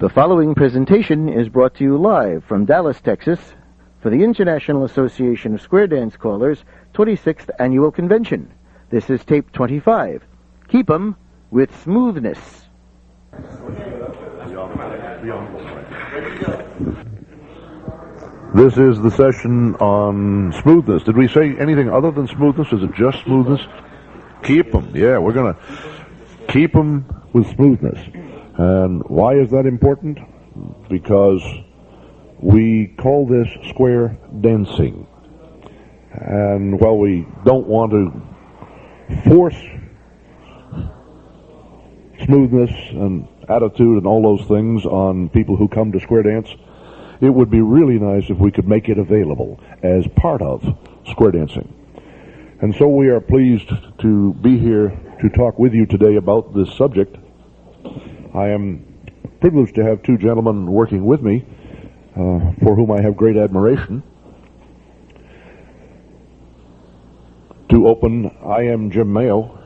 The following presentation is brought to you live from Dallas, Texas, for the International Association of Square Dance Callers 26th Annual Convention. This is tape 25. Keep 'em with Smoothness. This is the session on smoothness. Did we say anything other than smoothness? Is it just smoothness? Keep 'em. Yeah, we're going to keep 'em with smoothness. And why is that important? Because we call this square dancing. And while we don't want to force smoothness and attitude and all those things on people who come to square dance, it would be really nice if we could make it available as part of square dancing. And so we are pleased to be here to talk with you today about this subject. I am privileged to have two gentlemen working with me for whom I have great admiration. To open, I am Jim Mayo,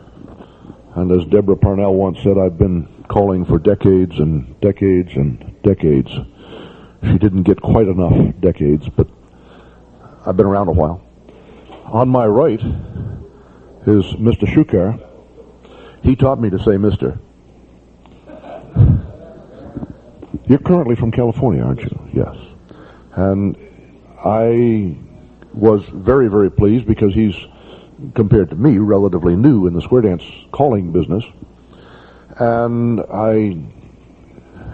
and as Deborah Parnell once said, I've been calling for decades and decades and decades. She didn't get quite enough decades, but I've been around a while. On my right is Mr. Shukayr. He taught me to say Mr. You're currently from California, aren't you? Yes. And I was very, very pleased because he's, compared to me, relatively new in the square dance calling business. And I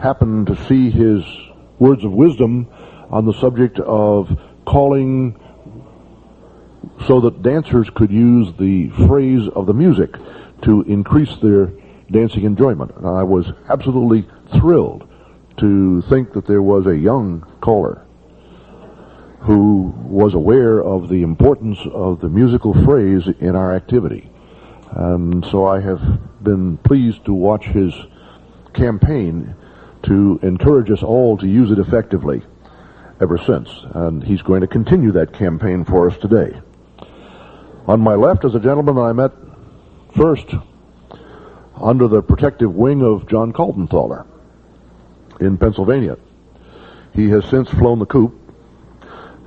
happened to see his words of wisdom on the subject of calling so that dancers could use the phrase of the music to increase their dancing enjoyment. And I was absolutely thrilled to think that there was a young caller who was aware of the importance of the musical phrase in our activity. And so I have been pleased to watch his campaign to encourage us all to use it effectively ever since. And he's going to continue that campaign for us today. On my left is a gentleman I met first under the protective wing of John Caldenthaler in Pennsylvania. He has since flown the coop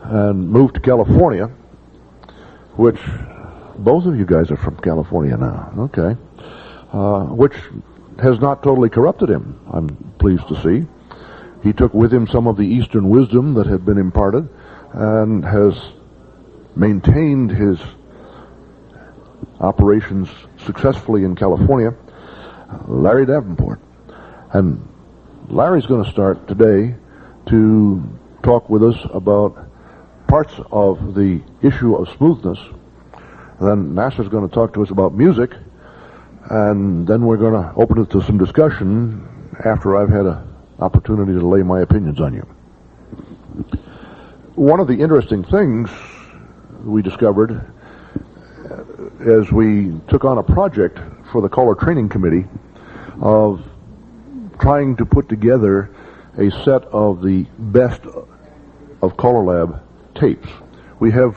and moved to California, which both of you guys are from California now, okay, which has not totally corrupted him, I'm pleased to see. He took with him some of the Eastern wisdom that had been imparted and has maintained his operations successfully in California. Larry Davenport. And Larry's going to start today to talk with us about parts of the issue of smoothness. Then Nasser's going to talk to us about music, and then we're going to open it to some discussion after I've had an opportunity to lay my opinions on you. One of the interesting things we discovered as we took on a project for the Caller Training Committee of trying to put together a set of the best of CALLERLAB tapes. We have,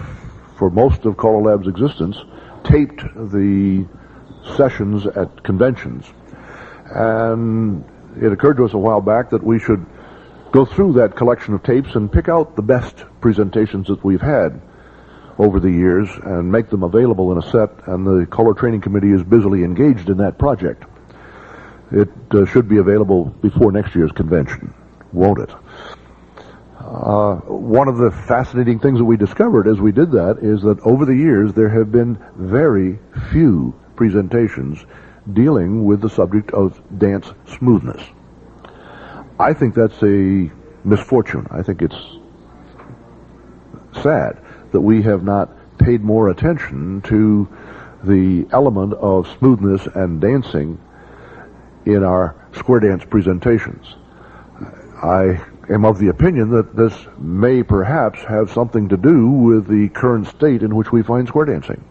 for most of CALLERLAB's existence, taped the sessions at conventions. And it occurred to us a while back that we should go through that collection of tapes and pick out the best presentations that we've had over the years and make them available in a set, and the Caller Training Committee is busily engaged in that project. It should be available before next year's convention, won't it? One of the fascinating things that we discovered as we did that is that over the years there have been very few presentations dealing with the subject of dance smoothness. I think that's a misfortune. I think it's sad that we have not paid more attention to the element of smoothness and dancing in our square dance presentations. I am of the opinion that this may perhaps have something to do with the current state in which we find square dancing.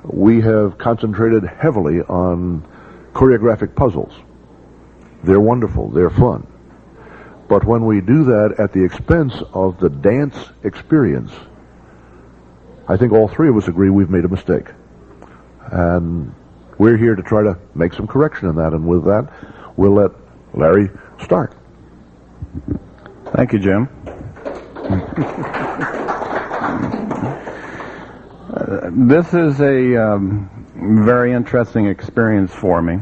We have concentrated heavily on choreographic puzzles. They're wonderful, they're fun. But when we do that at the expense of the dance experience, I think all three of us agree we've made a mistake. And we're here to try to make some correction in that, and with that, we'll let Larry, start. Thank you, Jim. This is a very interesting experience for me,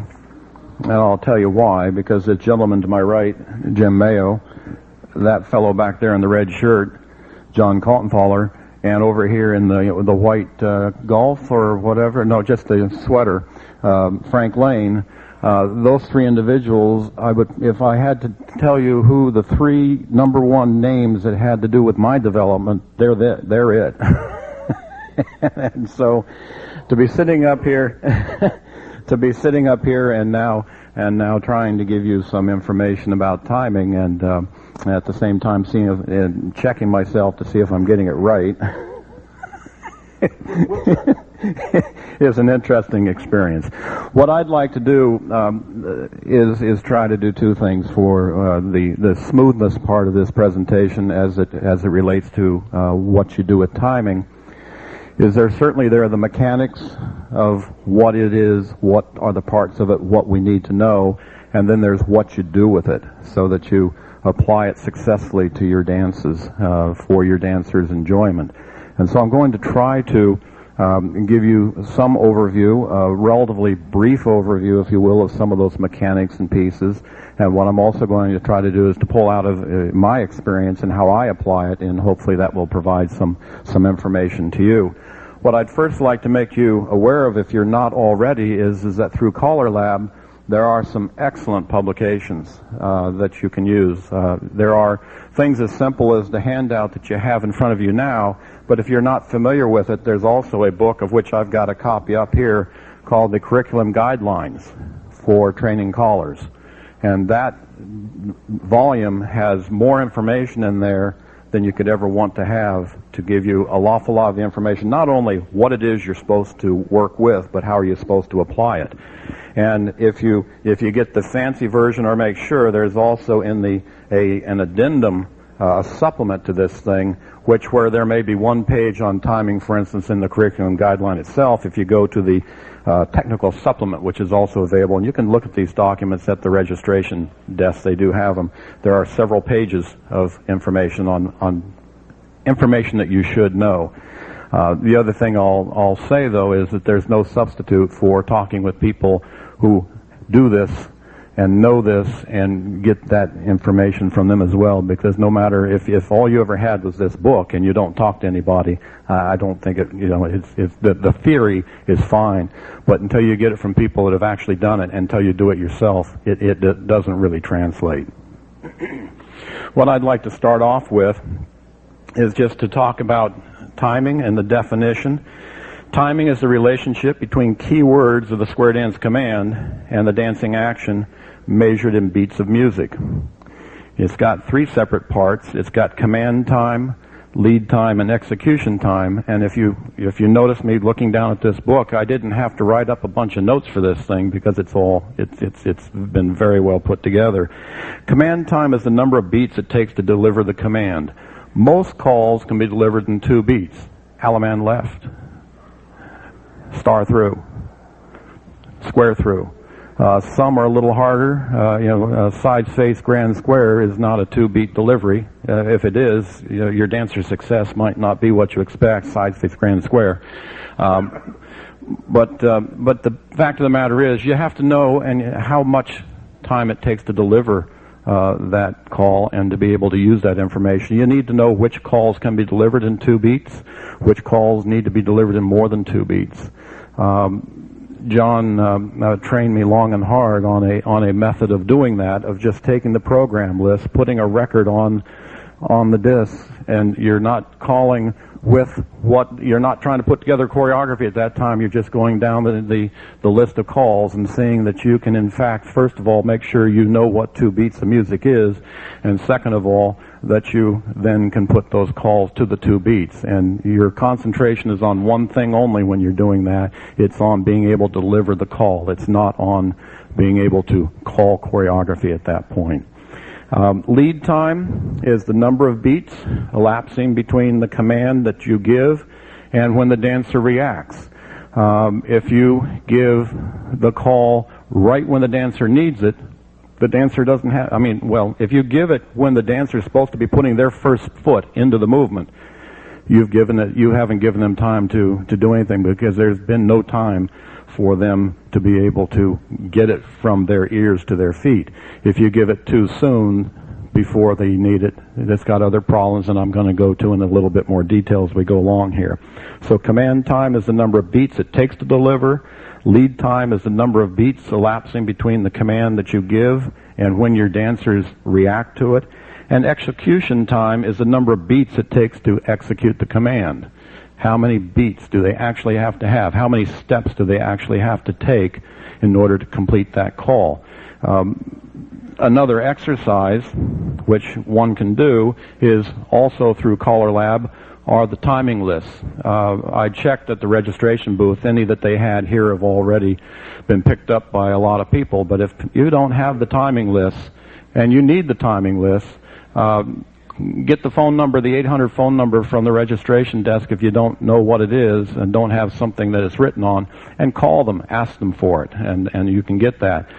and I'll tell you why. Because the gentleman to my right, Jim Mayo, that fellow back there in the red shirt, John Kaltenthaler, and over here in the white golf or whatever, no, just the sweater, Frank Lane. Those three individuals, if I had to tell you who the three #1 names that had to do with my development, they're it. And so, to be sitting up here, and now trying to give you some information about timing, and at the same time checking myself to see if I'm getting it right. Is an interesting experience. What I'd like to do is try to do two things for the smoothness part of this presentation as it relates to what you do with timing. There are the mechanics of what it is, what are the parts of it, what we need to know, and then there's what you do with it so that you apply it successfully to your dances for your dancers' enjoyment. And so I'm going to try to give you some overview, a relatively brief overview, if you will, of some of those mechanics and pieces. And what I'm also going to try to do is to pull out of my experience and how I apply it, and hopefully that will provide some information to you. What I'd first like to make you aware of, if you're not already, is that through CALLERLAB, there are some excellent publications that you can use. There are things as simple as the handout that you have in front of you now, but if you're not familiar with it, there's also a book of which I've got a copy up here called the Curriculum Guidelines for Training Callers. And that volume has more information in there than you could ever want to have to give you an awful lot of the information, not only what it is you're supposed to work with, but how are you supposed to apply it. And if you get the fancy version, or make sure, there's also in an addendum, a supplement to this thing, where there may be one page on timing, for instance, in the curriculum guideline itself. If you go to the technical supplement, which is also available, and you can look at these documents at the registration desk, they do have them. There are several pages of information on information that you should know. The other thing I'll say, though, is that there's no substitute for talking with people who do this and know this and get that information from them as well, because no matter if all you ever had was this book and you don't talk to anybody, I don't think the theory is fine, but until you get it from people that have actually done it, until you do it yourself, it doesn't really translate. What I'd like to start off with is just to talk about timing and the definition. Timing is the relationship between key words of the square dance command and the dancing action measured in beats of music. It's got three separate parts. It's got command time, lead time, and execution time. And if you notice me looking down at this book, I didn't have to write up a bunch of notes for this thing, because it's been very well put together. Command time is the number of beats it takes to deliver the command. Most calls can be delivered in 2 beats. Alaman left, star through, square through. Some are a little harder. Side face grand square is not a 2-beat delivery. If it is, your dancer's success might not be what you expect. Side face grand square. But the fact of the matter is, you have to know how much time it takes to deliver that call, and to be able to use that information. You need to know which calls can be delivered in 2 beats, which calls need to be delivered in more than 2 beats. John trained me long and hard on a method of doing that, of just taking the program list, putting a record on the disc, and you're not calling with you're not trying to put together choreography at that time. You're just going down the list of calls and seeing that you can, in fact, first of all, make sure you know what 2 beats of music is, and second of all, that you then can put those calls to the 2 beats. And your concentration is on one thing only when you're doing that. It's on being able to deliver the call. It's not on being able to call choreography at that point. Lead time is the number of beats elapsing between the command that you give and when the dancer reacts. If you give the call right when the dancer needs it, The dancer doesn't have, I mean, well, if you give it when the dancer is supposed to be putting their first foot into the movement, you haven't given them time to do anything, because there's been no time for them to be able to get it from their ears to their feet. If you give it too soon, before they need it, it's got other problems, and I'm going to go to in a little bit more detail as we go along here. So command time is the number of beats it takes to deliver. Lead time is the number of beats elapsing between the command that you give and when your dancers react to it. And execution time is the number of beats it takes to execute the command. How many beats do they actually have to have? How many steps do they actually have to take in order to complete that call? Another exercise which one can do is also through CALLERLAB are the timing lists. I checked at the registration booth. Any that they had here have already been picked up by a lot of people. But if you don't have the timing lists, and you need the timing lists, get the phone number, the 800 phone number from the registration desk if you don't know what it is and don't have something that it's written on, and call them, ask them for it, and you can get that.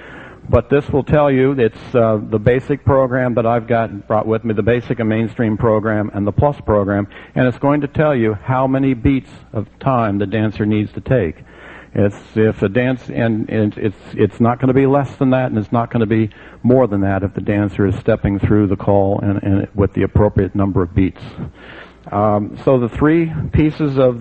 But this will tell you it's the basic program that I've brought with me, the basic and mainstream program and the plus program, and it's going to tell you how many beats of time the dancer needs to take. It's not going to be less than that, and it's not going to be more than that if the dancer is stepping through the call and with the appropriate number of beats. So the three pieces of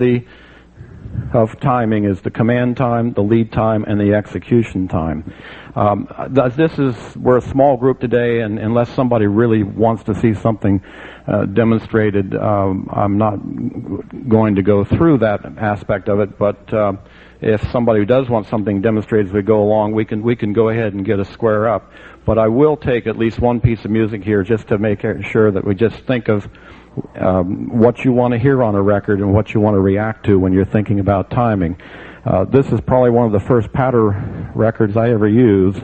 timing is the command time, the lead time, and the execution time. We're a small group today, and unless somebody really wants to see something demonstrated, I'm not going to go through that aspect of it, but if somebody does want something demonstrated as we go along, we can go ahead and get a square up. But I will take at least one piece of music here just to make sure that we just think of what you want to hear on a record and what you want to react to when you're thinking about timing. This is probably one of the first patter records I ever used,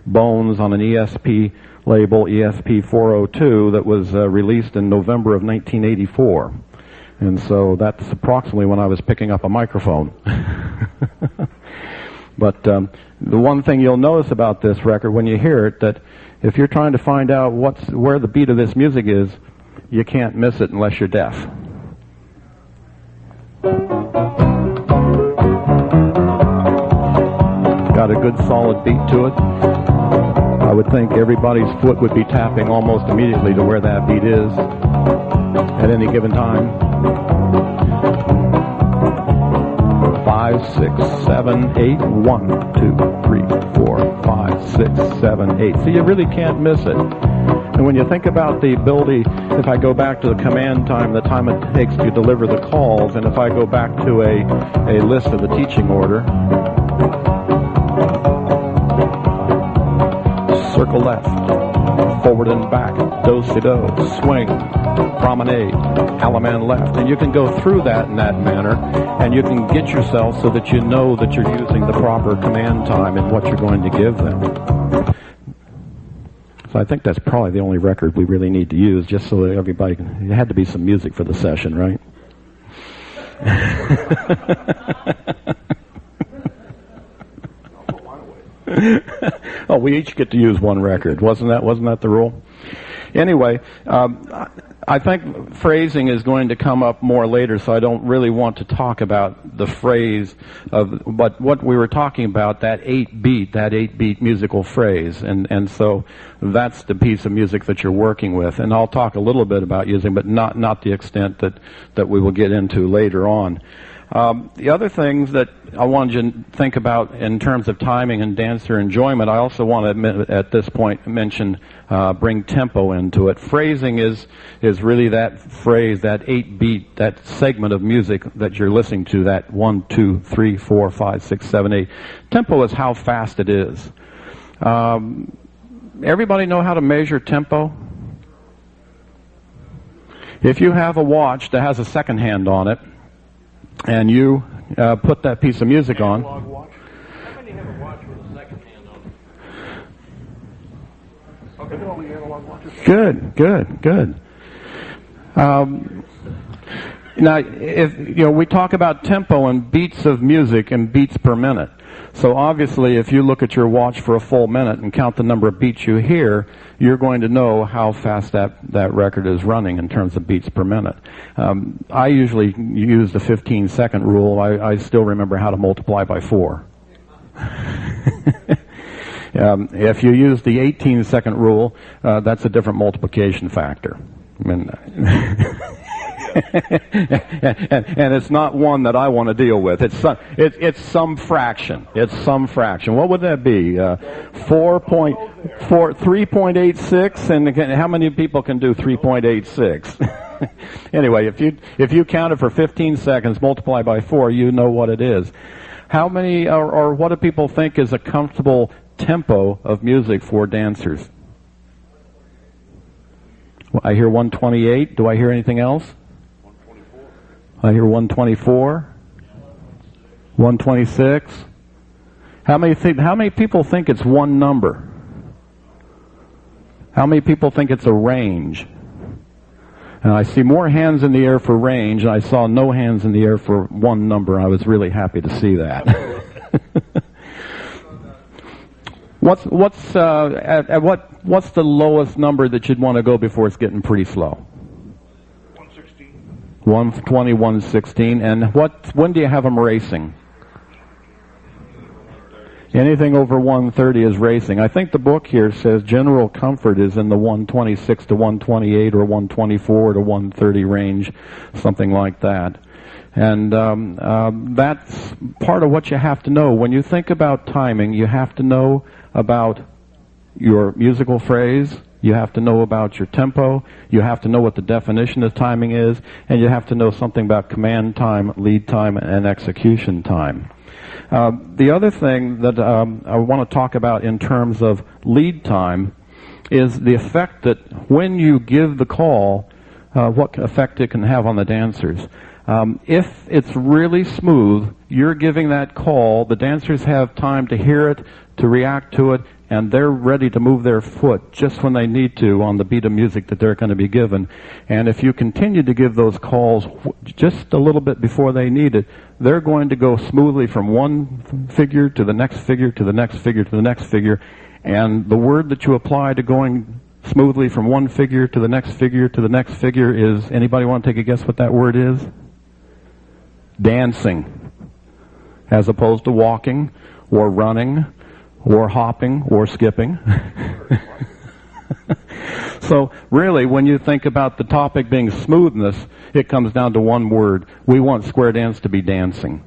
Bones, on an ESP label, ESP 402, that was released in November of 1984. And so that's approximately when I was picking up a microphone. But the one thing you'll notice about this record when you hear it, that if you're trying to find out where the beat of this music is, you can't miss it unless you're deaf. Got a good solid beat to it. I would think everybody's foot would be tapping almost immediately to where that beat is at any given time. 5, 6, 7, 8, 1, 2, 3, 4, 5, 6, 7, 8. So you really can't miss it. And when you think about the ability, if I go back to the command time, the time it takes to deliver the calls, and if I go back to a list of the teaching order, circle left, forward and back, do-si-do, swing, promenade, Alaman left. And you can go through that in that manner, and you can get yourself so that you know that you're using the proper command time and what you're going to give them. So I think that's probably the only record we really need to use, just so that everybody can, it had to be some music for the session, right? Oh, we each get to use one record. Wasn't that the rule? Anyway, I think phrasing is going to come up more later, so I don't really want to talk about the phrase but what we were talking about, that 8-beat musical phrase, and so that's the piece of music that you're working with, and I'll talk a little bit about using, but not the extent that we will get into later on. The other things that I wanted you to think about in terms of timing and dancer enjoyment, I also want to at this point mention bring tempo into it. Phrasing is really that phrase, that 8-beat, that segment of music that you're listening to, that 1, 2, 3, 4, 5, 6, 7, 8. Tempo is how fast it is. Everybody know how to measure tempo? If you have a watch that has a second hand on it, and you put that piece of music on. How many have a watch with a second hand on it? Okay, all the analog watches. Good. Now, if we talk about tempo and beats of music and beats per minute. So obviously, if you look at your watch for a full minute and count the number of beats you hear, you're going to know how fast that record is running in terms of beats per minute. I usually use the 15-second rule. I still remember how to multiply by 4. If you use the 18-second rule, that's a different multiplication factor. I mean, and it's not one that I want to deal with. It's some fraction. It's some fraction. What would that be? 3.86. And how many people can do 3.86? Anyway, if you count it for 15 seconds, multiply by 4, you know what it is. How many, or what do people think is a comfortable tempo of music for dancers? I hear 128. Do I hear anything else? 124. I hear 124. 126. How many people think it's one number? How many people think it's a range? And I see more hands in the air for range, and I saw no hands in the air for one number. I was really happy to see that. What's the lowest number that you'd want to go before it's getting pretty slow? 116. 120, 116. And when do you have them racing? Anything over 130 is racing. I think the book here says general comfort is in the 126 to 128 or 124 to 130 range, something like that. And that's part of what you have to know. When you think about timing, you have to know about your musical phrase, you have to know about your tempo, you have to know what the definition of timing is, and you have to know something about command time, lead time, and execution time. The other thing that I want to talk about in terms of lead time is the effect that when you give the call, what effect it can have on the dancers. If it's really smooth, you're giving that call, the dancers have time to hear it, to react to it, and they're ready to move their foot just when they need to on the beat of music that they're going to be given. And if you continue to give those calls just a little bit before they need it, they're going to go smoothly from one figure to the next figure to the next figure to the next figure. And the word that you apply to going smoothly from one figure to the next figure to the next figure is, anybody want to take a guess what that word is? Dancing. As opposed to walking or running or hopping or skipping. So really, when you think about the topic being smoothness, it comes down to one word. We want square dance to be dancing.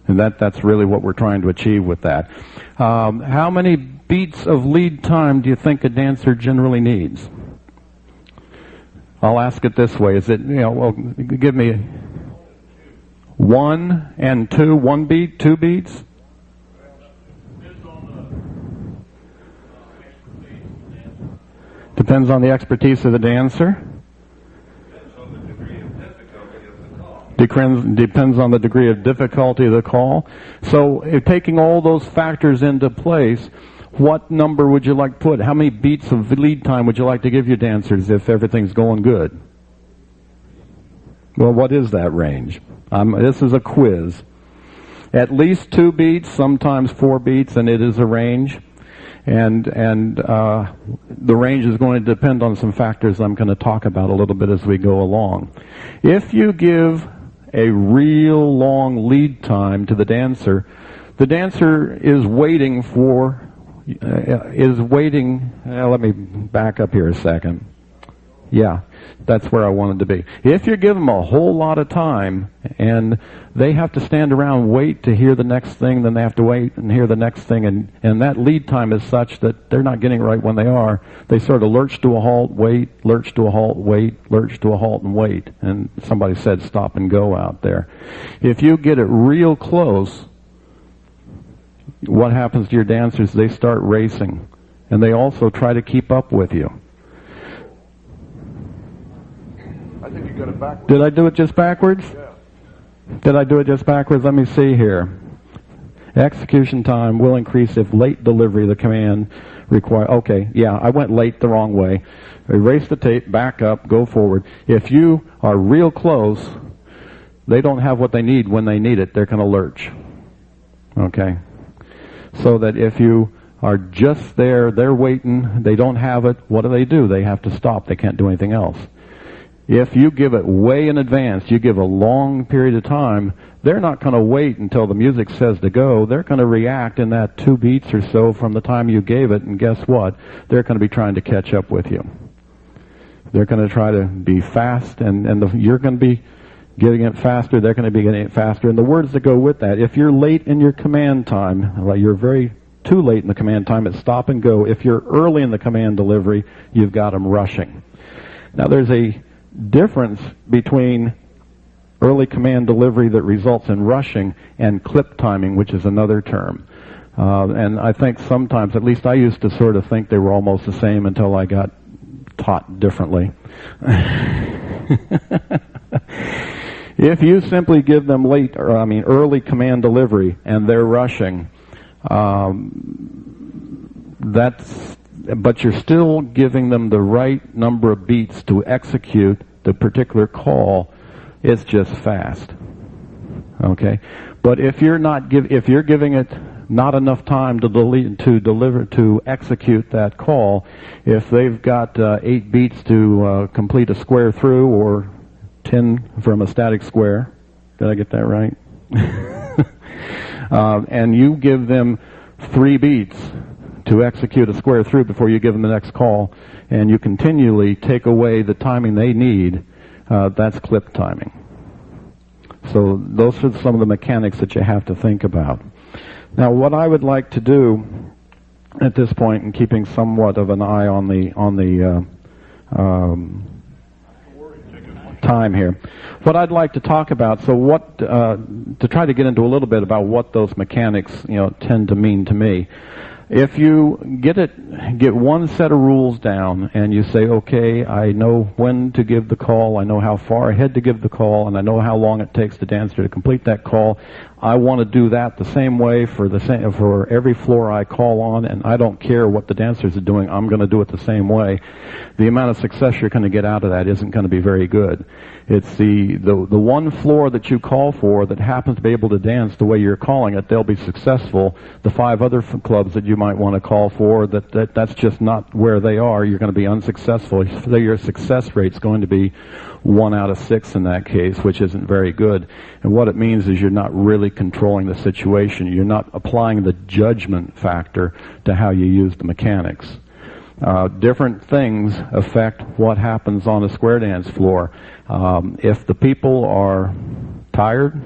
And that's really what we're trying to achieve with that. How many beats of lead time do you think a dancer generally needs? I'll ask it this way. Is it, give me 1 and 2, 1 beat, 2 beats? Depends on the expertise of the dancer. Depends on the degree of difficulty of the call. So, taking all those factors into place, what number would you like to put? How many beats of lead time would you like to give your dancers if everything's going good? Well, what is that range? This is a quiz. At least 2 beats, sometimes 4 beats, and it is a range. And the range is going to depend on some factors I'm going to talk about a little bit as we go along. If you give a real long lead time to the dancer is waiting for, let me back up here a second. Yeah, that's where I wanted to be. If you give them a whole lot of time and they have to stand around and wait to hear the next thing, then they have to wait and hear the next thing, and that lead time is such that they're not getting it right when they are. They sort of lurch to a halt, wait, lurch to a halt, wait, lurch to a halt, and wait. And somebody said stop and go out there. If you get it real close, what happens to your dancers? They start racing, and they also try to keep up with you. I think you got it backwards. Did I do it just backwards? Yeah. Did I do it just backwards? Let me see here. Execution time will increase if late delivery of the command require. Okay, yeah, I went late the wrong way. Erase the tape, back up, go forward. If you are real close, they don't have what they need when they need it, they're going to lurch. Okay? So that if you are just there, they're waiting, they don't have it, what do? They have to stop. They can't do anything else. If you give it way in advance, you give a long period of time, they're not going to wait until the music says to go. They're going to react in that 2 beats or so from the time you gave it, and guess what? They're going to be trying to catch up with you. They're going to try to be fast, and you're going to be getting it faster, they're going to be getting it faster. And the words that go with that, if you're late in your command time, like you're too late in the command time, it's stop and go. If you're early in the command delivery, you've got them rushing. Now there's a difference between early command delivery that results in rushing and clip timing, which is another term. And I think sometimes, at least I used to sort of think they were almost the same until I got taught differently. If you simply give them early command delivery and they're rushing, but you're still giving them the right number of beats to execute the particular call, it's just fast. Okay? But if you're giving it not enough time to execute that call, if they've got 8 beats to complete a square through, or 10 from a static square, did I get that right? And you give them 3 beats to execute a square through before you give them the next call, and you continually take away the timing they need, that's clip timing. So those are some of the mechanics that you have to think about. Now, what I would like to do at this point, in keeping somewhat of an eye on the time here, what I'd like to talk about, to try to get into a little bit about what those mechanics, tend to mean to me. If you get one set of rules down and you say, okay, I know when to give the call, I know how far ahead to give the call, and I know how long it takes the dancer to complete that call, I want to do that the same way for every floor I call on, and I don't care what the dancers are doing, I'm going to do it the same way. The amount of success you're going to get out of that isn't going to be very good. It's the one floor that you call for that happens to be able to dance the way you're calling it, they'll be successful. The 5 other clubs that you might want to call for, that's just not where they are, you're going to be unsuccessful. So your success rate's going to be 1 out of 6 in that case, which isn't very good. And what it means is you're not really controlling the situation. You're not applying the judgment factor to how you use the mechanics. Different things affect what happens on a square dance floor. If the people are tired,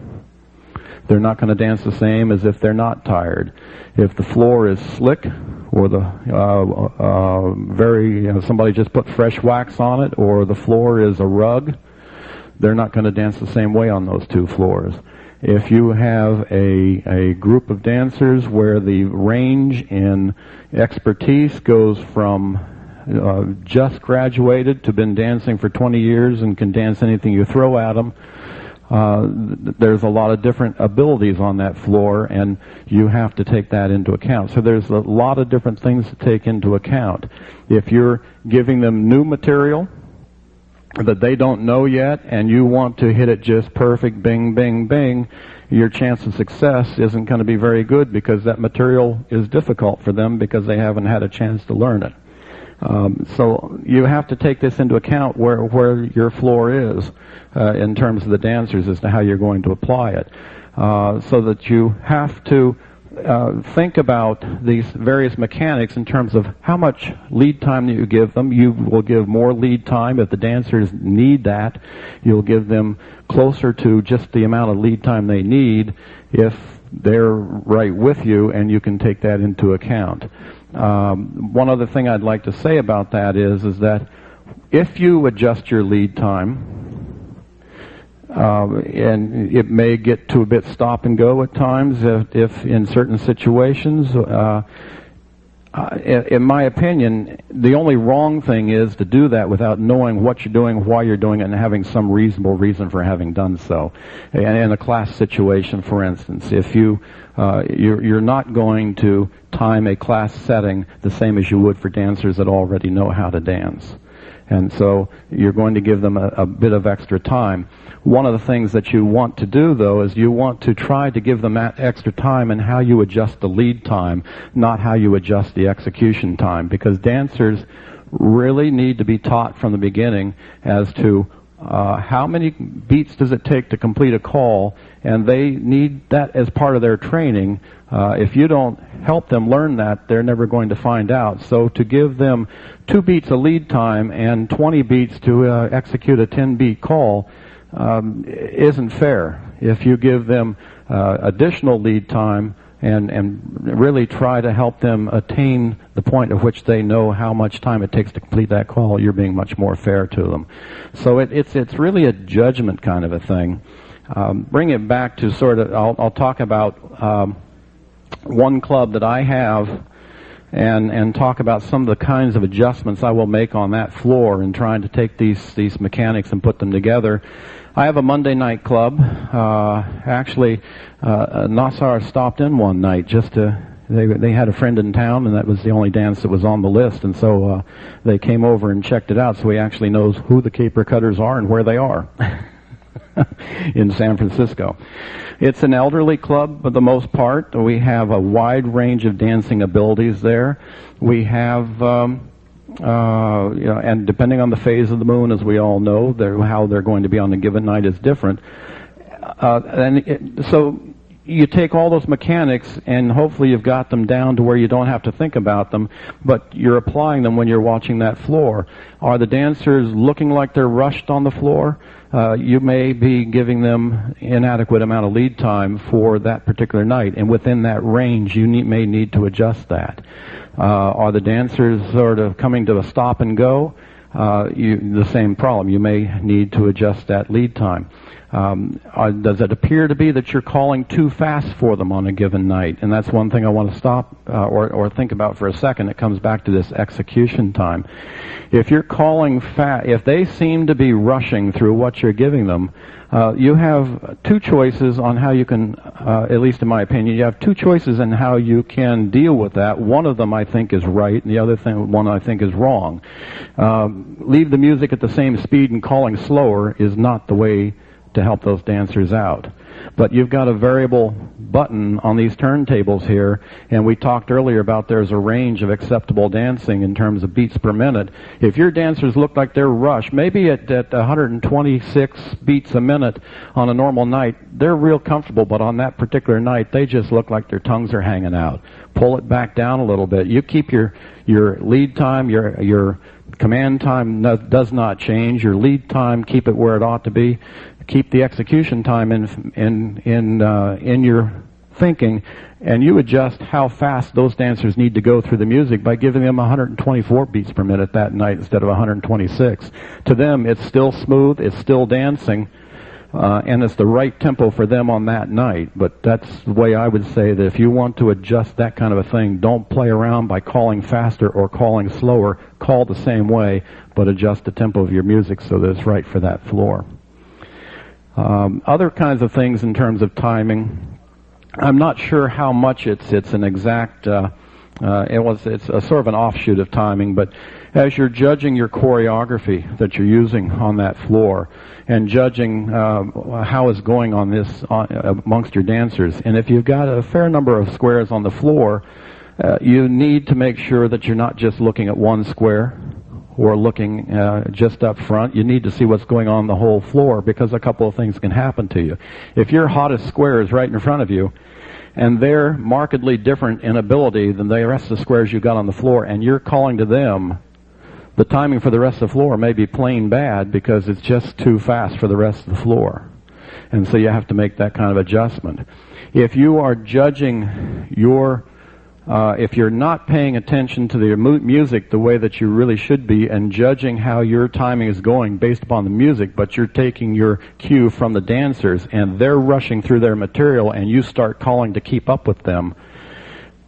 they're not going to dance the same as if they're not tired. If the floor is slick, or somebody just put fresh wax on it, or the floor is a rug, they're not going to dance the same way on those 2 floors. If you have a group of dancers where the range in expertise goes from just graduated to been dancing for 20 years and can dance anything you throw at them, there's a lot of different abilities on that floor, and you have to take that into account. So there's a lot of different things to take into account. If you're giving them new material that they don't know yet, and you want to hit it just perfect, bing, bing, bing, your chance of success isn't going to be very good, because that material is difficult for them because they haven't had a chance to learn it. So you have to take this into account where your floor is in terms of the dancers as to how you're going to apply it. So that you have to think about these various mechanics in terms of how much lead time that you give them. You will give more lead time if the dancers need that. You'll give them closer to just the amount of lead time they need if they're right with you, and you can take that into account. One other thing I'd like to say about that is that if you adjust your lead time, and it may get to a bit stop and go at times if in certain situations, in my opinion, the only wrong thing is to do that without knowing what you're doing, why you're doing it, and having some reasonable reason for having done so. And in a class situation, for instance, if you're not going to time a class setting the same as you would for dancers that already know how to dance. And so you're going to give them a bit of extra time. One of the things that you want to do, though, is you want to try to give them that extra time in how you adjust the lead time, not how you adjust the execution time, because dancers really need to be taught from the beginning as to how many beats does it take to complete a call, and they need that as part of their training. If you don't help them learn that, they're never going to find out. So to give them 2 beats of lead time and 20 beats to execute a 10-beat call isn't fair. If you give them additional lead time and really try to help them attain the point at which they know how much time it takes to complete that call, you're being much more fair to them. So it's really a judgment kind of a thing. Bring it back to sort of, I'll talk about one club that I have and talk about some of the kinds of adjustments I will make on that floor in trying to take these mechanics and put them together. I have a Monday night club. Actually, Nasser stopped in one night just to, they had a friend in town, and that was the only dance that was on the list, and so they came over and checked it out, so he actually knows who the caper cutters are and where they are in San Francisco. It's an elderly club for the most part. We have a wide range of dancing abilities there. We have and depending on the phase of the moon, as we all know, how they're going to be on a given night is different. So you take all those mechanics, and hopefully you've got them down to where you don't have to think about them, but you're applying them when you're watching that floor. Are the dancers looking like they're rushed on the floor? You may be giving them inadequate amount of lead time for that particular night, and within that range you may need to adjust that. Are the dancers sort of coming to a stop and go? The same problem. You may need to adjust that lead time. Does it appear to be that you're calling too fast for them on a given night? And that's one thing I want to stop or think about for a second. It comes back to this execution time. If you're calling fast, if they seem to be rushing through what you're giving them, you have 2 choices on how you can, at least in my opinion, you have 2 choices in how you can deal with that. One of them I think is right, and the other one I think is wrong. Leave the music at the same speed and calling slower is not the way to help those dancers out. But you've got a variable button on these turntables here, and we talked earlier about there's a range of acceptable dancing in terms of beats per minute. If your dancers look like they're rushed, maybe at 126 beats a minute on a normal night, they're real comfortable, but on that particular night, they just look like their tongues are hanging out. Pull it back down a little bit. You keep your lead time, your command time does not change. Your lead time, keep it where it ought to be. Keep the execution time in your thinking, and you adjust how fast those dancers need to go through the music by giving them 124 beats per minute that night instead of 126. To them, it's still smooth, it's still dancing, and it's the right tempo for them on that night. But that's the way I would say that if you want to adjust that kind of a thing, don't play around by calling faster or calling slower. Call the same way, but adjust the tempo of your music so that it's right for that floor. Other kinds of things in terms of timing, I'm not sure how much it's an exact, it's a sort of an offshoot of timing, but as you're judging your choreography that you're using on that floor and judging how it's going on this amongst your dancers, and if you've got a fair number of squares on the floor, you need to make sure that you're not just looking at one square or looking just up front. You need to see what's going on the whole floor, because a couple of things can happen to you. If your hottest square is right in front of you, and they're markedly different in ability than the rest of the squares you got on the floor, and you're calling to them, the timing for the rest of the floor may be plain bad because it's just too fast for the rest of the floor. And so you have to make that kind of adjustment. If you are judging your if you're not paying attention to the music the way that you really should be and judging how your timing is going based upon the music, but you're taking your cue from the dancers and they're rushing through their material and you start calling to keep up with them,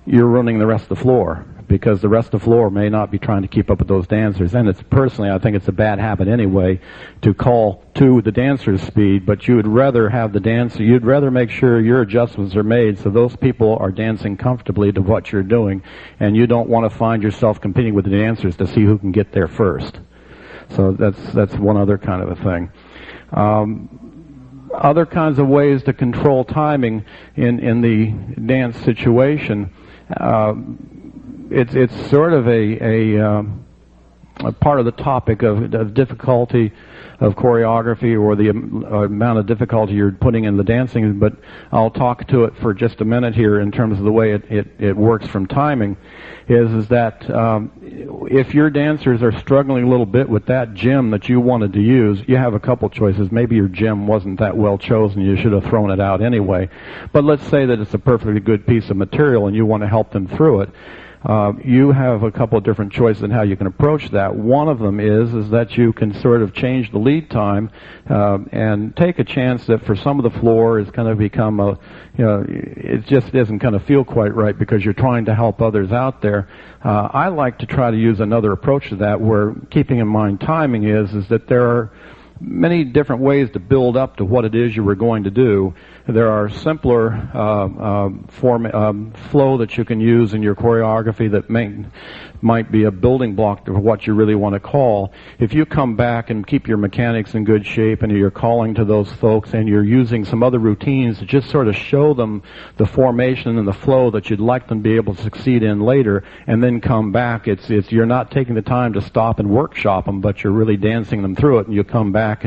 you're ruining the rest of the floor, because the rest of the floor may not be trying to keep up with those dancers. And it's personally, I think it's a bad habit anyway to call to the dancer's speed, but you would rather have the dancer, you'd rather make sure your adjustments are made so those people are dancing comfortably to what you're doing, and you don't want to find yourself competing with the dancers to see who can get there first. So that's one other kind of a thing. Other kinds of ways to control timing in the dance situation. It's sort of a part of the topic of difficulty of choreography, or the amount of difficulty you're putting in the dancing, but I'll talk to it for just a minute here in terms of the way it works from timing, is that if your dancers are struggling a little bit with that gym that you wanted to use, you have a couple choices. Maybe your gym wasn't that well chosen, you should have thrown it out anyway, but let's say that it's a perfectly good piece of material and you want to help them through it. You have a couple of different choices in how you can approach that. One of them is that you can sort of change the lead time and take a chance that for some of the floor it's going to become it just doesn't kind of feel quite right because you're trying to help others out there. I like to try to use another approach to that, where keeping in mind timing is that there are many different ways to build up to what it is you were going to do. There are simpler flow that you can use in your choreography that might be a building block to what you really want to call. If you come back and keep your mechanics in good shape and you're calling to those folks and you're using some other routines to just sort of show them the formation and the flow that you'd like them to be able to succeed in later, and then come back, you're not taking the time to stop and workshop them, but you're really dancing them through it, and you come back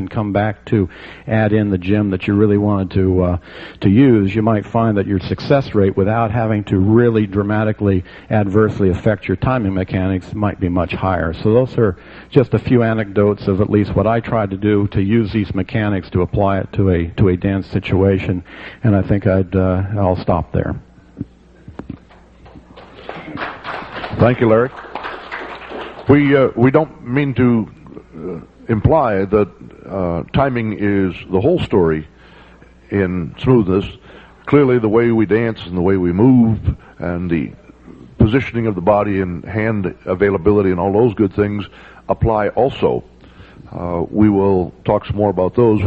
to add in the gym that you really wanted to use. You might find that your success rate, without having to really dramatically adversely affect your timing mechanics, might be much higher. So those are just a few anecdotes of at least what I try to do to use these mechanics to apply it to a dance situation, and I think I'll stop there. Thank you, Larry. We don't mean to imply that timing is the whole story in Smoothness. Clearly, the way we dance and the way we move and the positioning of the body and hand availability and all those good things apply also. We will talk some more about those.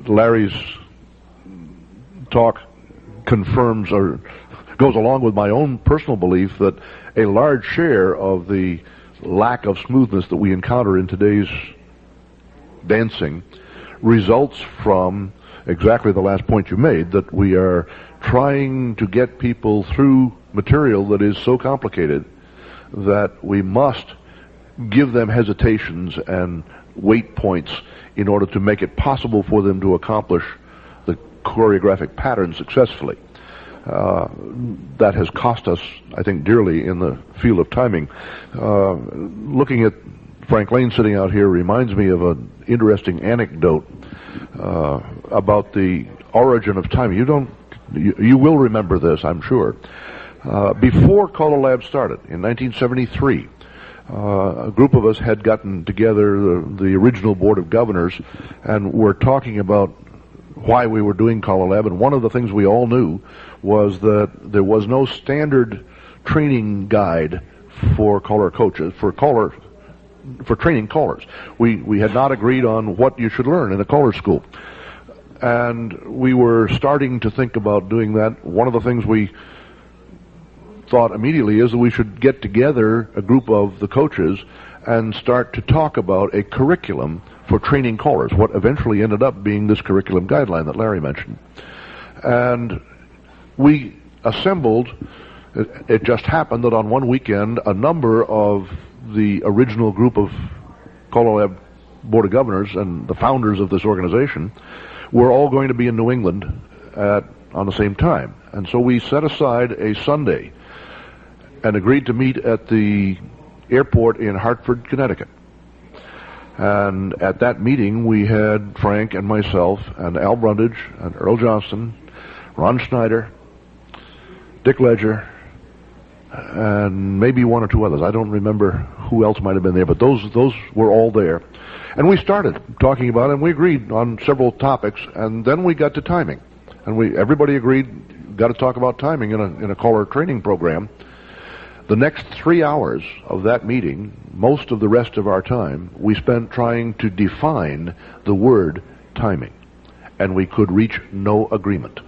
Larry's talk confirms or goes along with my own personal belief that a large share of the lack of smoothness that we encounter in today's dancing results from exactly the last point you made, that we are trying to get people through material that is so complicated that we must give them hesitations and wait points in order to make it possible for them to accomplish the choreographic pattern successfully. That has cost us, I think, dearly in the field of timing. Looking at Frank Lane sitting out here reminds me of an interesting anecdote about the origin of timing. You will remember this, I'm sure. Before CALLERLAB started in 1973, a group of us had gotten together, the original Board of Governors, and were talking about why we were doing CALLERLAB, and one of the things we all knew was that there was no standard training guide for caller coaches, for training callers. We had not agreed on what you should learn in a caller school. And we were starting to think about doing that. One of the things we thought immediately is that we should get together a group of the coaches and start to talk about a curriculum for training callers, what eventually ended up being this curriculum guideline that Larry mentioned. And we assembled, it just happened that on one weekend, a number of the original group of CALLERLAB Board of Governors and the founders of this organization were all going to be in New England on the same time. And so we set aside a Sunday and agreed to meet at the airport in Hartford, Connecticut. And at that meeting, we had Frank and myself and Al Brundage and Earl Johnston, Ron Schneider, Dick Ledger, and maybe one or two others. I don't remember who else might have been there, but those were all there. And we started talking about it, and we agreed on several topics, and then we got to timing. And everybody agreed, got to talk about timing in a caller training program. The next 3 hours of that meeting, most of the rest of our time, we spent trying to define the word timing, and we could reach no agreement.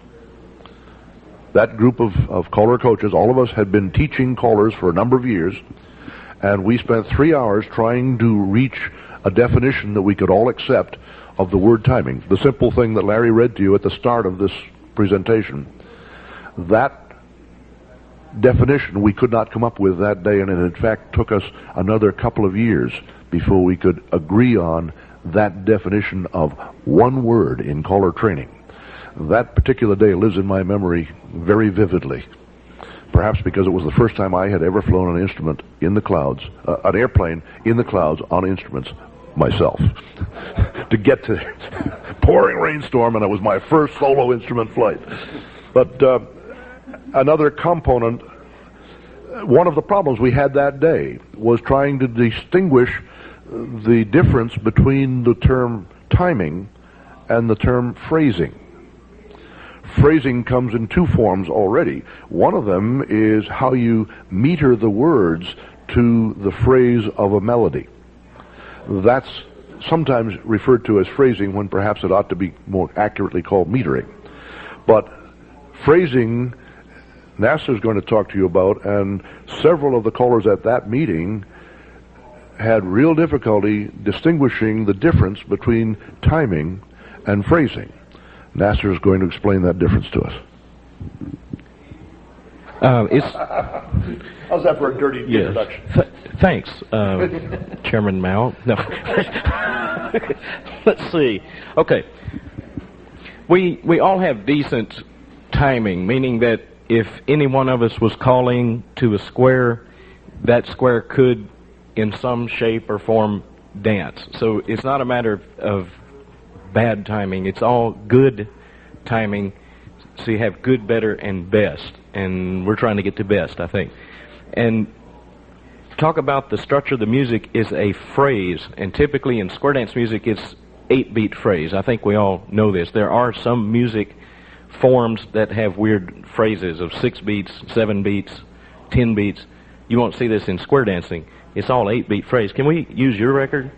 That group of caller coaches, all of us had been teaching callers for a number of years, And we spent 3 hours trying to reach a definition that we could all accept of the word timing. The simple thing that Larry read to you at the start of this presentation, that definition we could not come up with that day, and it in fact took us another couple of years before we could agree on that definition of one word in caller training. That particular day lives in my memory very vividly. Perhaps because it was the first time I had ever flown an instrument in the clouds, an airplane in the clouds on instruments myself. To get to pouring rainstorm, and it was my first solo instrument flight. But another component, one of the problems we had that day was trying to distinguish the difference between the term timing and the term phrasing. Phrasing comes in two forms already. One of them is how you meter the words to the phrase of a melody. That's sometimes referred to as phrasing when perhaps it ought to be more accurately called metering. But phrasing, Nasser is going to talk to you about, and several of the callers at that meeting had real difficulty distinguishing the difference between timing and phrasing. Nasser is going to explain that difference to us. How's that for a dirty introduction? Thanks, Chairman Mayo. No. Let's see. Okay. We all have decent timing, meaning that if any one of us was calling to a square, that square could, in some shape or form, dance. So it's not a matter of bad timing. It's all good timing. So you have good, better, and best. And we're trying to get to best, I think. And talk about the structure of the music is a phrase. And typically in square dance music, it's 8-beat phrase. I think we all know this. There are some music forms that have weird phrases of 6 beats, 7 beats, 10 beats. You won't see this in square dancing. It's all 8-beat phrase. Can we use your record?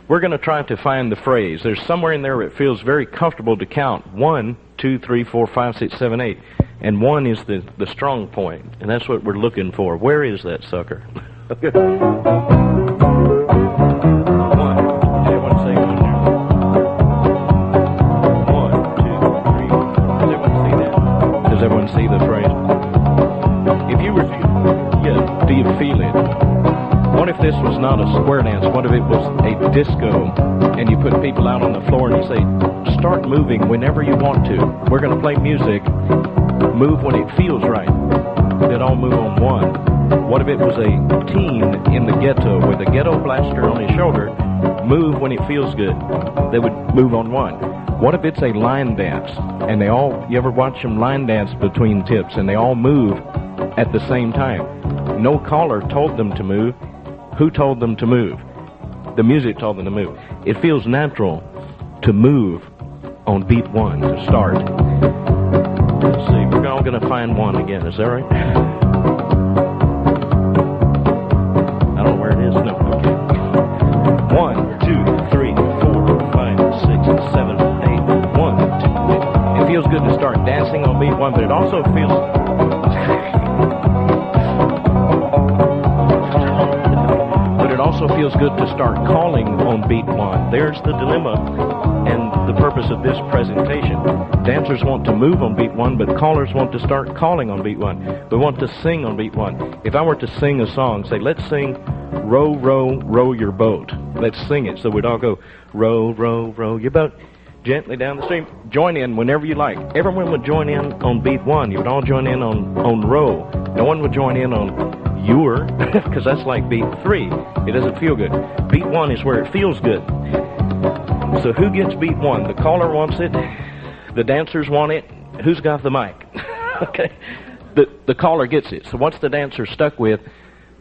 We're going to try to find the phrase. There's somewhere in there where it feels very comfortable to count 1, 2, 3, 4, 5, 6, 7, 8. And 1 is the strong point. And that's what we're looking for. Where is that sucker? 1. Everyone say 1 there. 1, 2, 3. Does everyone see that? Does everyone see the phrase? If you were, yeah, do you feel it? What if this was not a square dance? What if it was a disco, and you put people out on the floor and you say, start moving whenever you want to. We're going to play music. Move when it feels right. They'd all move on 1. What if it was a teen in the ghetto with a ghetto blaster on his shoulder? Move when it feels good. They would move on 1. What if it's a line dance, and they all, you ever watch them line dance between tips, and they all move at the same time? No caller told them to move. Who told them to move? The music told them to move. It feels natural to move on beat 1 to start. Let's see, we're all going to find 1 again. Is that right? I don't know where it is. No, okay. 1, 2, 3, 4, 5, 6, 7, 8. 1, 2. It feels good to start dancing on beat 1, but it also feels... also feels good to start calling on beat 1. There's the dilemma and the purpose of this presentation. Dancers want to move on beat 1, but callers want to start calling on beat 1. We want to sing on beat 1. If I were to sing a song, say, let's sing Row, Row, Row Your Boat. Let's sing it. So we'd all go, row, row, row your boat gently down the stream. Join in whenever you like. Everyone would join in on beat 1. You would all join in on row. No one would join in on your, because that's like beat 3. It doesn't feel good. Beat 1 is where it feels good. So who gets beat 1? The caller wants it. The dancers want it. Who's got the mic? Okay. The caller gets it. So what's the dancer stuck with?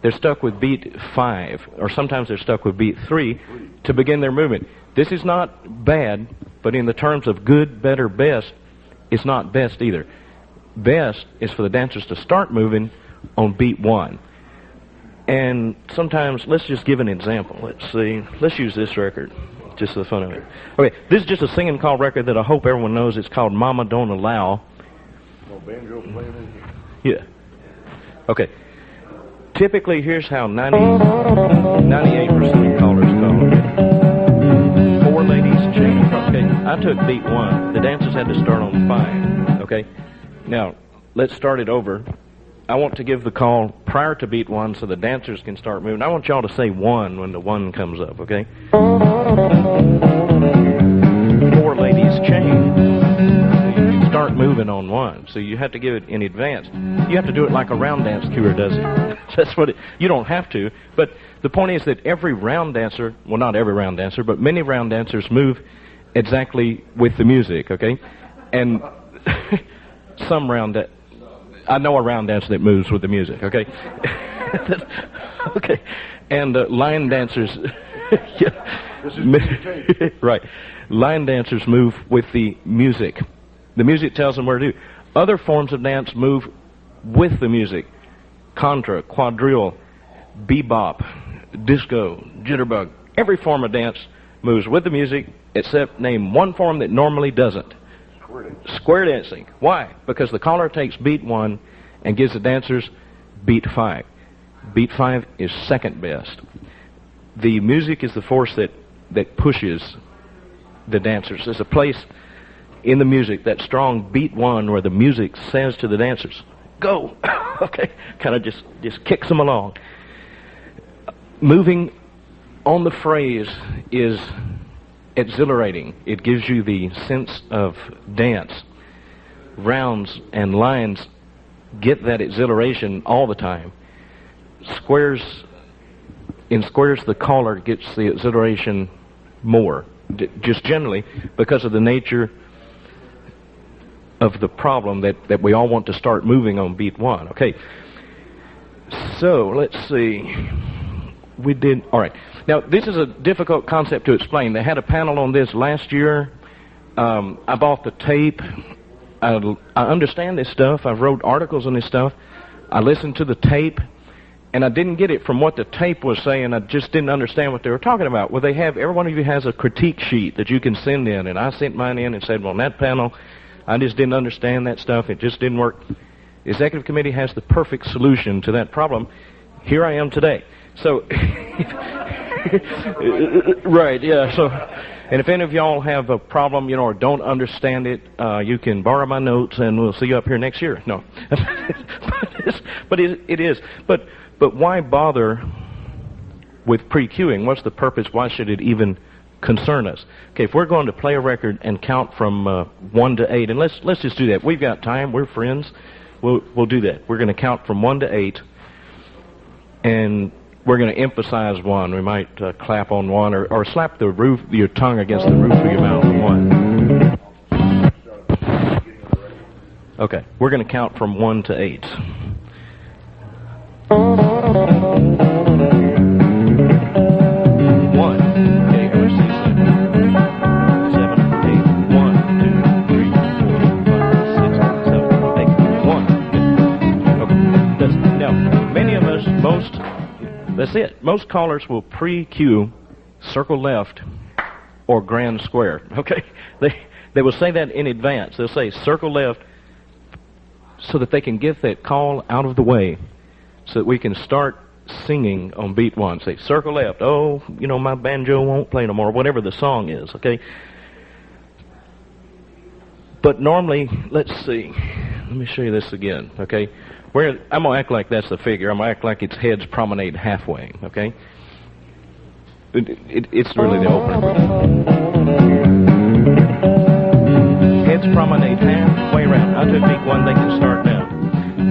They're stuck with beat 5, or sometimes they're stuck with beat 3 to begin their movement. This is not bad, but in the terms of good, better, best, it's not best either. Best is for the dancers to start moving on beat 1. And sometimes, let's just give an example. Let's see. Let's use this record, just for the fun of it. Okay, this is just a singing call record that I hope everyone knows. It's called Mama Don't Allow. No banjo playing in here? Yeah. Okay. typically, here's how 98% of callers call. Four ladies chain across. Okay, I took beat 1. The dancers had to start on 5. Okay, now let's start it over. I want to give the call prior to beat 1 so the dancers can start moving. I want y'all to say 1 when the 1 comes up. Okay. 4 ladies chain. You can start moving on 1. So you have to give it in advance. You have to do it like a round dance cuer does it. That's what you don't have to, but the point is that every round dancer, well, not every round dancer, but many round dancers move exactly with the music, okay? And some I know a round dancer that moves with the music, okay? Okay. And line dancers, right. Line dancers move with the music. The music tells them where to do. Other forms of dance move with the music. Contra, quadrille, bebop, disco, jitterbug. Every form of dance moves with the music, except name one form that normally doesn't. Square dancing. Why? Because the caller takes beat 1 and gives the dancers beat 5. Beat 5 is second best. The music is the force that pushes the dancers. There's a place in the music, that strong beat 1, where the music says to the dancers, go! Okay, kind of just kicks them along. Moving on the phrase is exhilarating. It gives you the sense of dance. Rounds and lines get that exhilaration all the time. In squares, the caller gets the exhilaration more, just generally because of the nature of the problem that we all want to start moving on beat 1. Okay, so let's see. We did, all right. Now, this is a difficult concept to explain. They had a panel on this last year. I bought the tape. I understand this stuff. I've wrote articles on this stuff. I listened to the tape, and I didn't get it from what the tape was saying. I just didn't understand what they were talking about. Well, every one of you has a critique sheet that you can send in, and I sent mine in and said, well, on that panel, I just didn't understand that stuff. It just didn't work. The executive committee has the perfect solution to that problem. Here I am today. So, right, yeah. So, and if any of y'all have a problem, or don't understand it, you can borrow my notes, and we'll see you up here next year. No, but it is. But why bother with pre-queuing? What's the purpose? Why should it even concern us? Okay, if we're going to play a record and count from 1 to 8, and let's just do that. We've got time. We're friends. We'll do that. We're going to count from 1 to 8, and we're going to emphasize 1. We might clap on 1 or slap your tongue against the roof of your mouth on 1. Okay, we're going to count from 1 to 8. That's it. Most callers will pre-cue circle left or grand square. Okay? They will say that in advance. They'll say circle left so that they can get that call out of the way so that we can start singing on beat 1. Say circle left. Oh, my banjo won't play no more, whatever the song is. Okay? But normally, let's see. Let me show you this again. Okay? I'm going to act like that's the figure. I'm going to act like its heads promenade halfway, okay? It's really the opener. Heads promenade halfway around. I took beat 1, they can start now.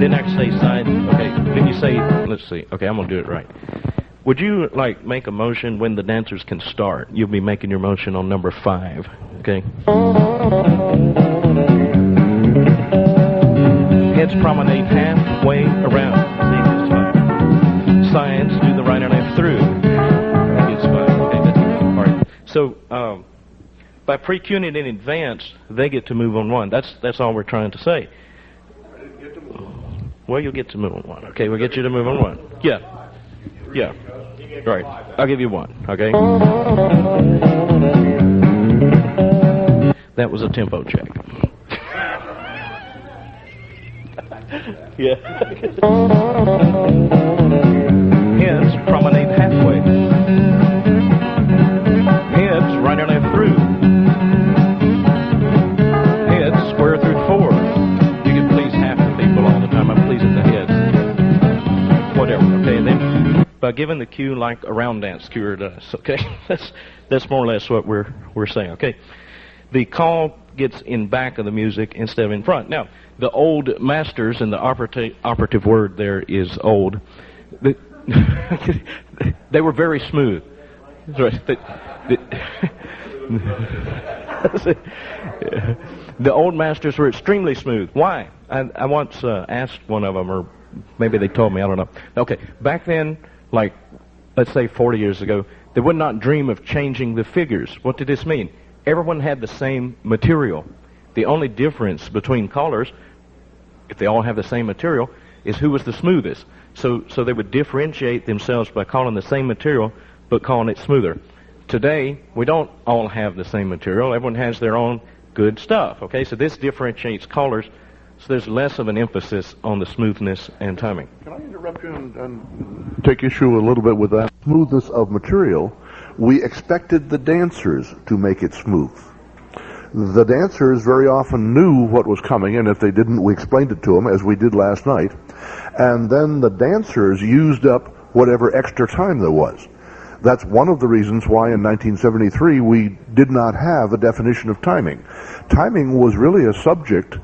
Then I can say side, okay. Then you say, let's see. Okay, I'm going to do it right. Would you, make a motion when the dancers can start? You'll be making your motion on number 5, okay? Heads promenade halfway around. See, it's 5. Sides do the right and left through. It's 5. Okay, that's all right. So, by pre-queuing it in advance, they get to move on 1. That's all we're trying to say. Well, you'll get to move on 1. Okay, we'll get you to move on 1. Yeah. Yeah. Right. I'll give you 1. Okay. That was a tempo check. Yeah. Heads promenade halfway. Heads right or left through. Heads square through 4. You can please half the people all the time. I'm pleasing the heads. Whatever. Okay, and then by giving the cue like a round dance cuer does. Okay, that's more or less what we're saying. Okay, the call gets in back of the music instead of in front. Now, the old masters, and the operative word there is old. They were very smooth. The old masters were extremely smooth. Why? I once asked one of them, or maybe they told me, I don't know. Okay, back then, like, let's say 40 years ago, they would not dream of changing the figures. What did this mean? Everyone had the same material. The only difference between callers, if they all have the same material, is who was the smoothest. So they would differentiate themselves by calling the same material, but calling it smoother. Today, we don't all have the same material. Everyone has their own good stuff, okay? So this differentiates callers, so there's less of an emphasis on the smoothness and timing. Can I interrupt you and take issue a little bit with that? Smoothness of material, we expected the dancers to make it smooth. The dancers very often knew what was coming, and if they didn't, we explained it to them, as we did last night. And then the dancers used up whatever extra time there was. That's one of the reasons why in 1973 we did not have a definition of timing. Timing was really a subject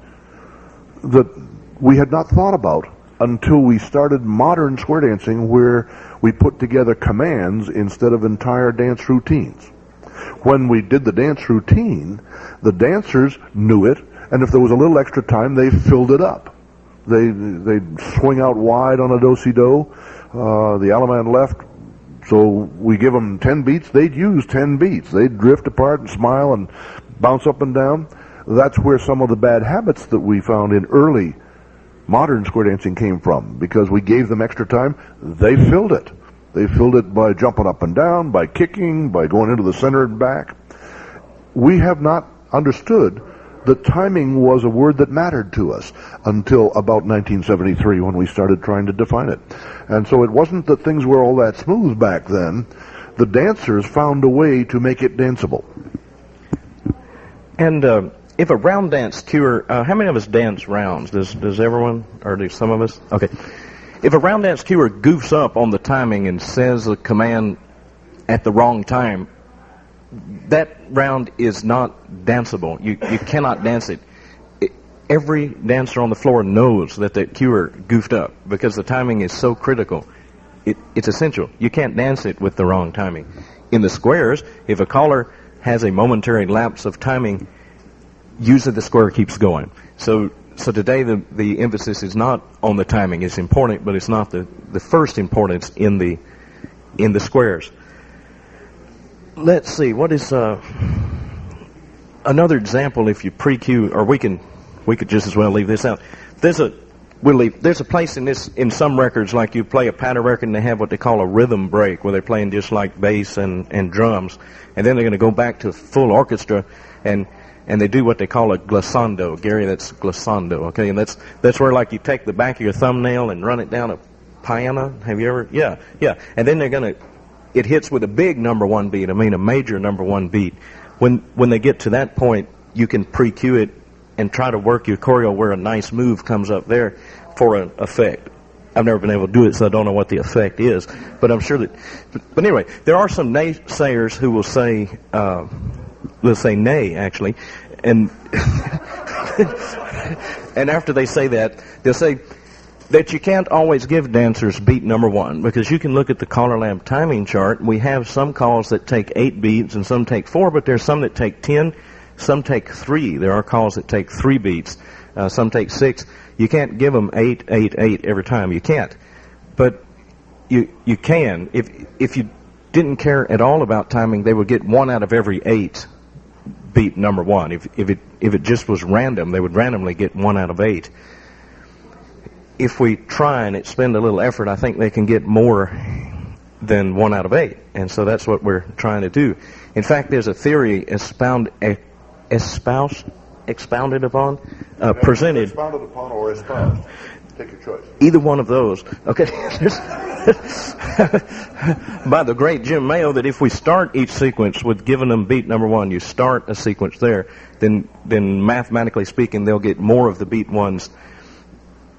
that we had not thought about until we started modern square dancing, where we put together commands instead of entire dance routines. When we did the dance routine, the dancers knew it, and if there was a little extra time, they filled it up. They'd swing out wide on a do-si-do, the Alaman left, so we give them 10 beats, they'd use 10 beats. They'd drift apart and smile and bounce up and down. That's where some of the bad habits that we found in early modern square dancing came from, because we gave them extra time, they filled it. They filled it by jumping up and down, by kicking, by going into the center and back. We have not understood that timing was a word that mattered to us until about 1973, when we started trying to define it. And so it wasn't that things were all that smooth back then. The dancers found a way to make it danceable. And if a round dance cuer, how many of us dance rounds? Does everyone, or do some of us? Okay. If a round dance cuer goofs up on the timing and says a command at the wrong time, that round is not danceable. You cannot dance it. Every dancer on the floor knows that the cuer goofed up, because the timing is so critical. It's essential. You can't dance it with the wrong timing. In the squares, if a caller has a momentary lapse of timing, usually the square keeps going. So today the emphasis is not on the timing. It's important, but it's not the first importance in the squares. Let's see, what is another example? If you pre-cue, or we could just as well leave this out. There's a place in some records, like you play a pattern record and they have what they call a rhythm break, where they're playing just like bass and drums, and then they're going to go back to full orchestra and they do what they call a glissando. Gary, that's glissando, okay? And that's where, like, you take the back of your thumbnail and run it down a piano. Have you ever? Yeah. And then it hits with a big number one beat, a major number one beat. When they get to that point, you can pre-cue it and try to work your choreo where a nice move comes up there for an effect. I've never been able to do it, so I don't know what the effect is, but I'm sure that... But anyway, there are some naysayers who will say... They'll say nay, actually, and and after they say that, they'll say that you can't always give dancers beat number one, because you can look at the CALLERLAB timing chart. We have some calls that take 8 beats and some take 4, but there's some that take 10, some take 3. There are calls that take 3 beats, some take 6. You can't give them 8, 8, 8 every time. You can't, but you can. If you didn't care at all about timing, they would get 1 out of every 8 beat number one. If it just was random, they would randomly get 1 out of 8. If we try and expend a little effort, I think they can get more than 1 out of 8, and so that's what we're trying to do. In fact, there's a theory espoused expounded upon, presented. Expounded upon or espoused. Take your choice. Either one of those. Okay. By the great Jim Mayo, that if we start each sequence with giving them beat number one, you start a sequence there, then mathematically speaking, they'll get more of the beat ones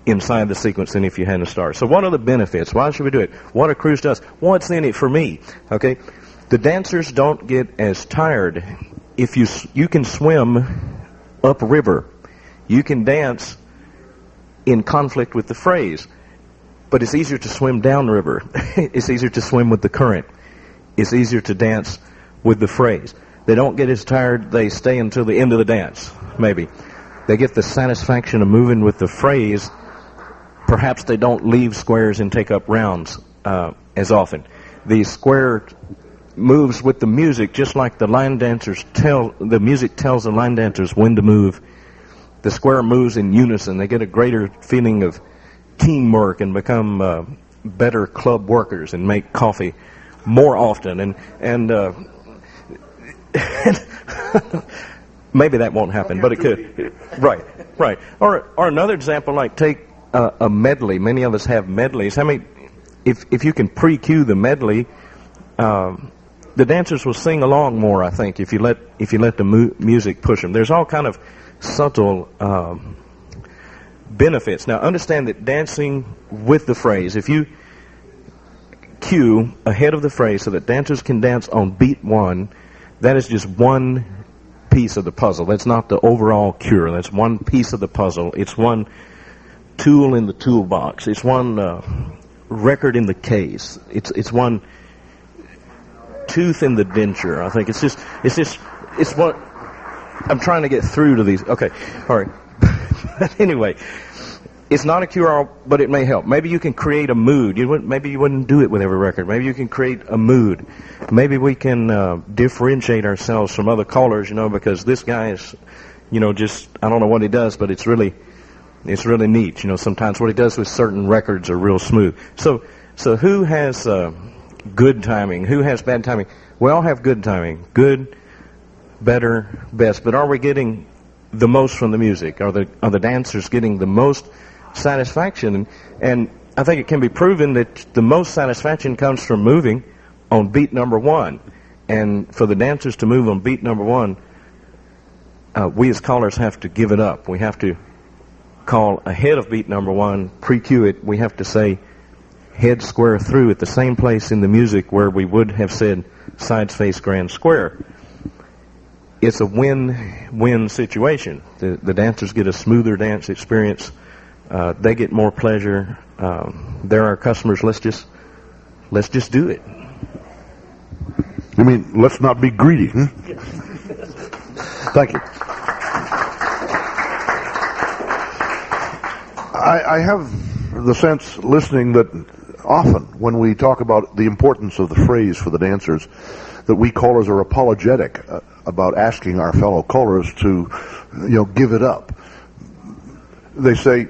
inside the sequence than if you hadn't started. So what are the benefits? Why should we do it? What accrues to us? What's in it for me? Okay. The dancers don't get as tired. If you can swim upriver, you can dance in conflict with the phrase, but it's easier to swim downriver. It's easier to swim with the current. It's easier to dance with the phrase. They don't get as tired. They stay until the end of the dance, maybe. They get the satisfaction of moving with the phrase. Perhaps they don't leave squares and take up rounds as often. The square moves with the music, just like the line dancers the music tells the line dancers when to move. The square moves in unison. They get a greater feeling of teamwork and become better club workers and make coffee more often. And maybe that won't happen, but it could. Right. Or another example, like take a medley. Many of us have medleys. If you can pre-cue the medley, the dancers will sing along more, I think, if you let the music push them. There's all kind of subtle benefits. Now, understand that dancing with the phrase, if you cue ahead of the phrase so that dancers can dance on beat one, that is just one piece of the puzzle. That's not the overall cure. That's one piece of the puzzle. It's one tool in the toolbox. It's one record in the case. It's one tooth in the denture. I think it's what I'm trying to get through to these. Okay, all right. But anyway, it's not a cure-all, but it may help. Maybe you can create a mood. Maybe you wouldn't do it with every record. Maybe you can create a mood. Maybe we can differentiate ourselves from other callers, because this guy is, just, I don't know what he does, but it's really neat. Sometimes what he does with certain records are real smooth. So who has good timing? Who has bad timing? We all have good timing. Good, better, best. But are we getting the most from the music? Are the dancers getting the most satisfaction? And I think it can be proven that the most satisfaction comes from moving on beat number one. And for the dancers to move on beat number one, we as callers have to give it up. We have to call ahead of beat number one, pre-cue it. We have to say head square through at the same place in the music where we would have said sides face grand square. It's a win-win situation. The dancers get a smoother dance experience. They get more pleasure. They're our customers. Let's just do it. You mean let's not be greedy? Thank you. I have the sense, listening, that often when we talk about the importance of the phrase for the dancers, that we callers are apologetic about asking our fellow callers to, give it up. They say,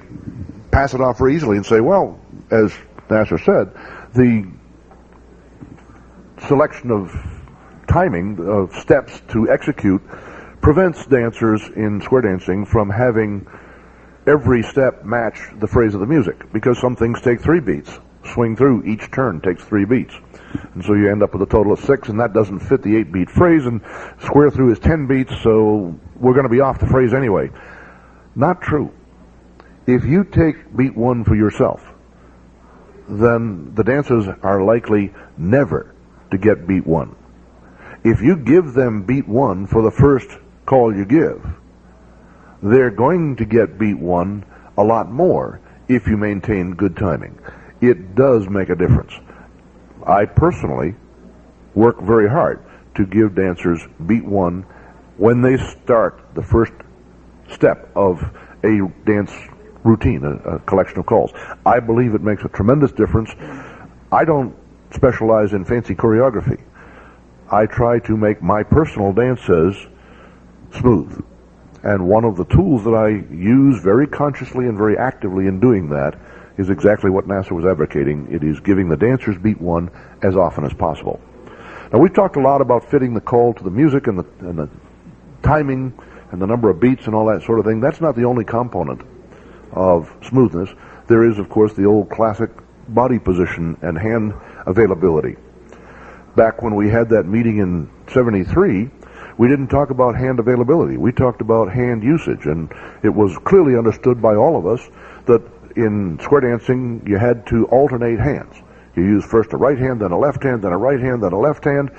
pass it off very easily and say, well, as Nasser said, the selection of timing, of steps to execute, prevents dancers in square dancing from having every step match the phrase of the music, because some things take 3 beats. Swing through, each turn takes 3 beats. And so you end up with a total of 6, and that doesn't fit the 8-beat phrase, and square through is 10 beats, so we're going to be off the phrase anyway. Not true. If you take beat 1 for yourself, then the dancers are likely never to get beat 1. If you give them beat 1 for the first call you give, they're going to get beat 1 a lot more if you maintain good timing. It does make a difference. I personally work very hard to give dancers beat 1 when they start the first step of a dance routine, a collection of calls. I believe it makes a tremendous difference. I don't specialize in fancy choreography. I try to make my personal dances smooth. And one of the tools that I use very consciously and very actively in doing that is exactly what Nasser was advocating. It is giving the dancers beat 1 as often as possible. Now, we've talked a lot about fitting the call to the music and the timing and the number of beats and all that sort of thing, that's not the only component of smoothness. There is, of course, the old classic body position and hand availability. Back when we had that meeting in '73, we didn't talk about hand availability. We talked about hand usage, and it was clearly understood by all of us that in square dancing you had to alternate hands. You used first a right hand, then a left hand, then a right hand, then a left hand,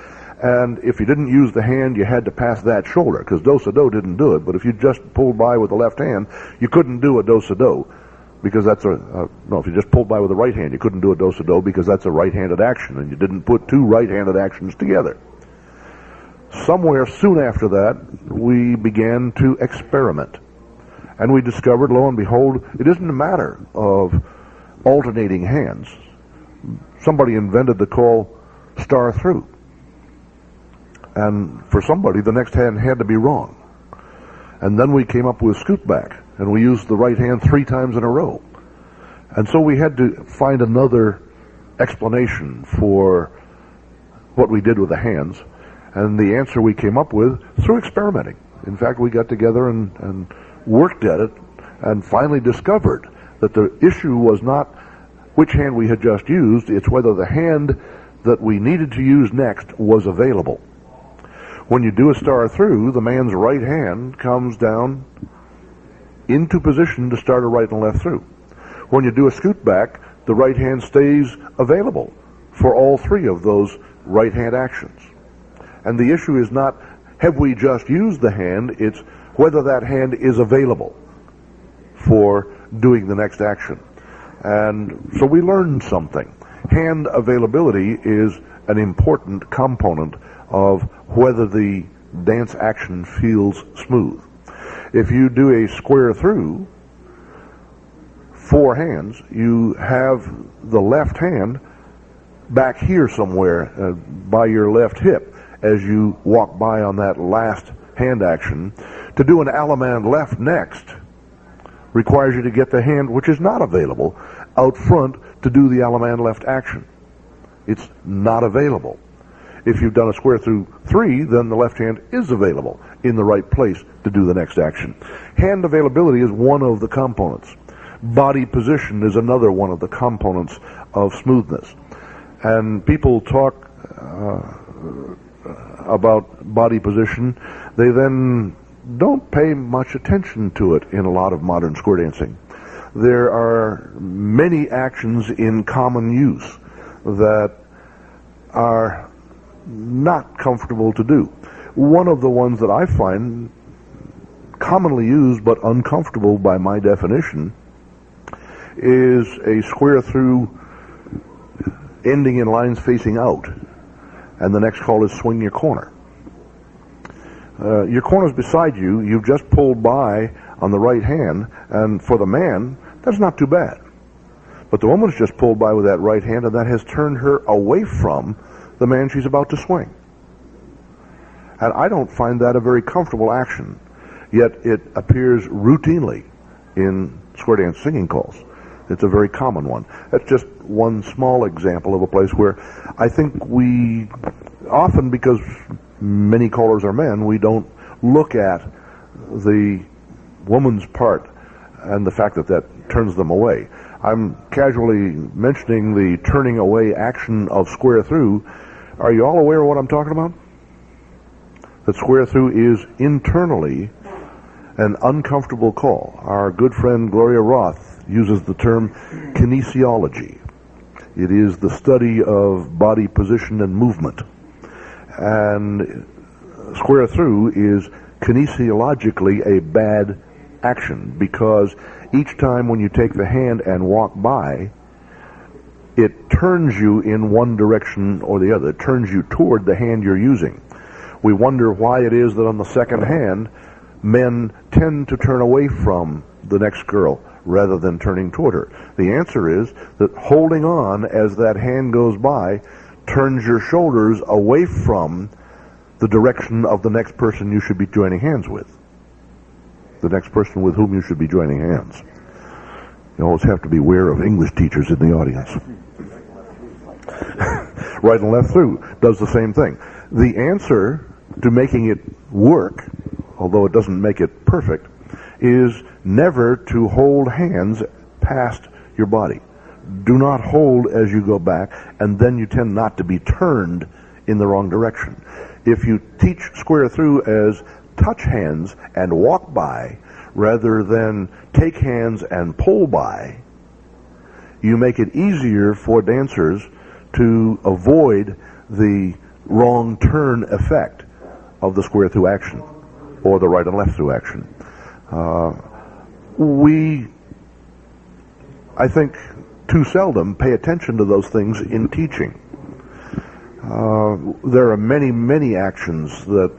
and if you didn't use the hand, you had to pass that shoulder, because do-sa-do didn't do it, but if you just pulled by with the left hand, you couldn't do a do-sa-do, because that's if you just pulled by with the right hand, you couldn't do a do-sa-do, because that's a right-handed action, and you didn't put two right-handed actions together. Somewhere soon after that, we began to experiment. And we discovered, lo and behold, it isn't a matter of alternating hands. Somebody invented the call star through. And for somebody, the next hand had to be wrong. And then we came up with scoot back, and we used the right hand 3 times in a row. And so we had to find another explanation for what we did with the hands. And the answer we came up with through experimenting. In fact, we got together and worked at it and finally discovered that the issue was not which hand we had just used, it's whether the hand that we needed to use next was available. When you do a star through, the man's right hand comes down into position to start a right and left through. When you do a scoot back, the right hand stays available for all 3 of those right hand actions. And the issue is not, have we just used the hand, it's whether that hand is available for doing the next action. And so we learned something. Hand availability is an important component of whether the dance action feels smooth. If you do a square through, 4 hands, you have the left hand back here somewhere by your left hip as you walk by on that last hand action. To do an Allemande left next requires you to get the hand, which is not available, out front to do the Allemande left action. It's not available. If you've done a square through 3, then the left hand is available in the right place to do the next action. Hand availability is one of the components. Body position is another one of the components of smoothness. And people talk about body position, they then don't pay much attention to it in a lot of modern square dancing. There are many actions in common use that are not comfortable to do. One of the ones that I find commonly used but uncomfortable by my definition is a square through ending in lines facing out, and the next call is swing your corner. Your corner's beside you, you've just pulled by on the right hand, and for the man, that's not too bad. But the woman's just pulled by with that right hand, and that has turned her away from the man she's about to swing. And I don't find that a very comfortable action, yet it appears routinely in square dance singing calls. It's a very common one. That's just one small example of a place where I think we often, because many callers are men, we don't look at the woman's part and the fact that that turns them away. I'm casually mentioning the turning away action of square through. Are you all aware of what I'm talking about? That square through is internally an uncomfortable call. Our good friend Gloria Roth uses the term kinesiology. It is the study of body position and movement. And square through is kinesiologically a bad action, because each time when you take the hand and walk by, it turns you in one direction or the other. It turns you toward the hand you're using. We wonder why it is that on the second hand, men tend to turn away from the next girl rather than turning toward her. The answer is that holding on as that hand goes by turns your shoulders away from the direction of the next person you should be joining hands with. The next person with whom you should be joining hands. You always have to be aware of English teachers in the audience. Right and left through does the same thing. The answer to making it work although it doesn't make it perfect, is never to hold hands past your body. Do not hold as you go back, and then you tend not to be turned in the wrong direction. If you teach square through as touch hands and walk by, rather than take hands and pull by, you make it easier for dancers to avoid the wrong turn effect of the square through action or the right and left through action. We, I think, too seldom pay attention to those things in teaching. There are many, many actions that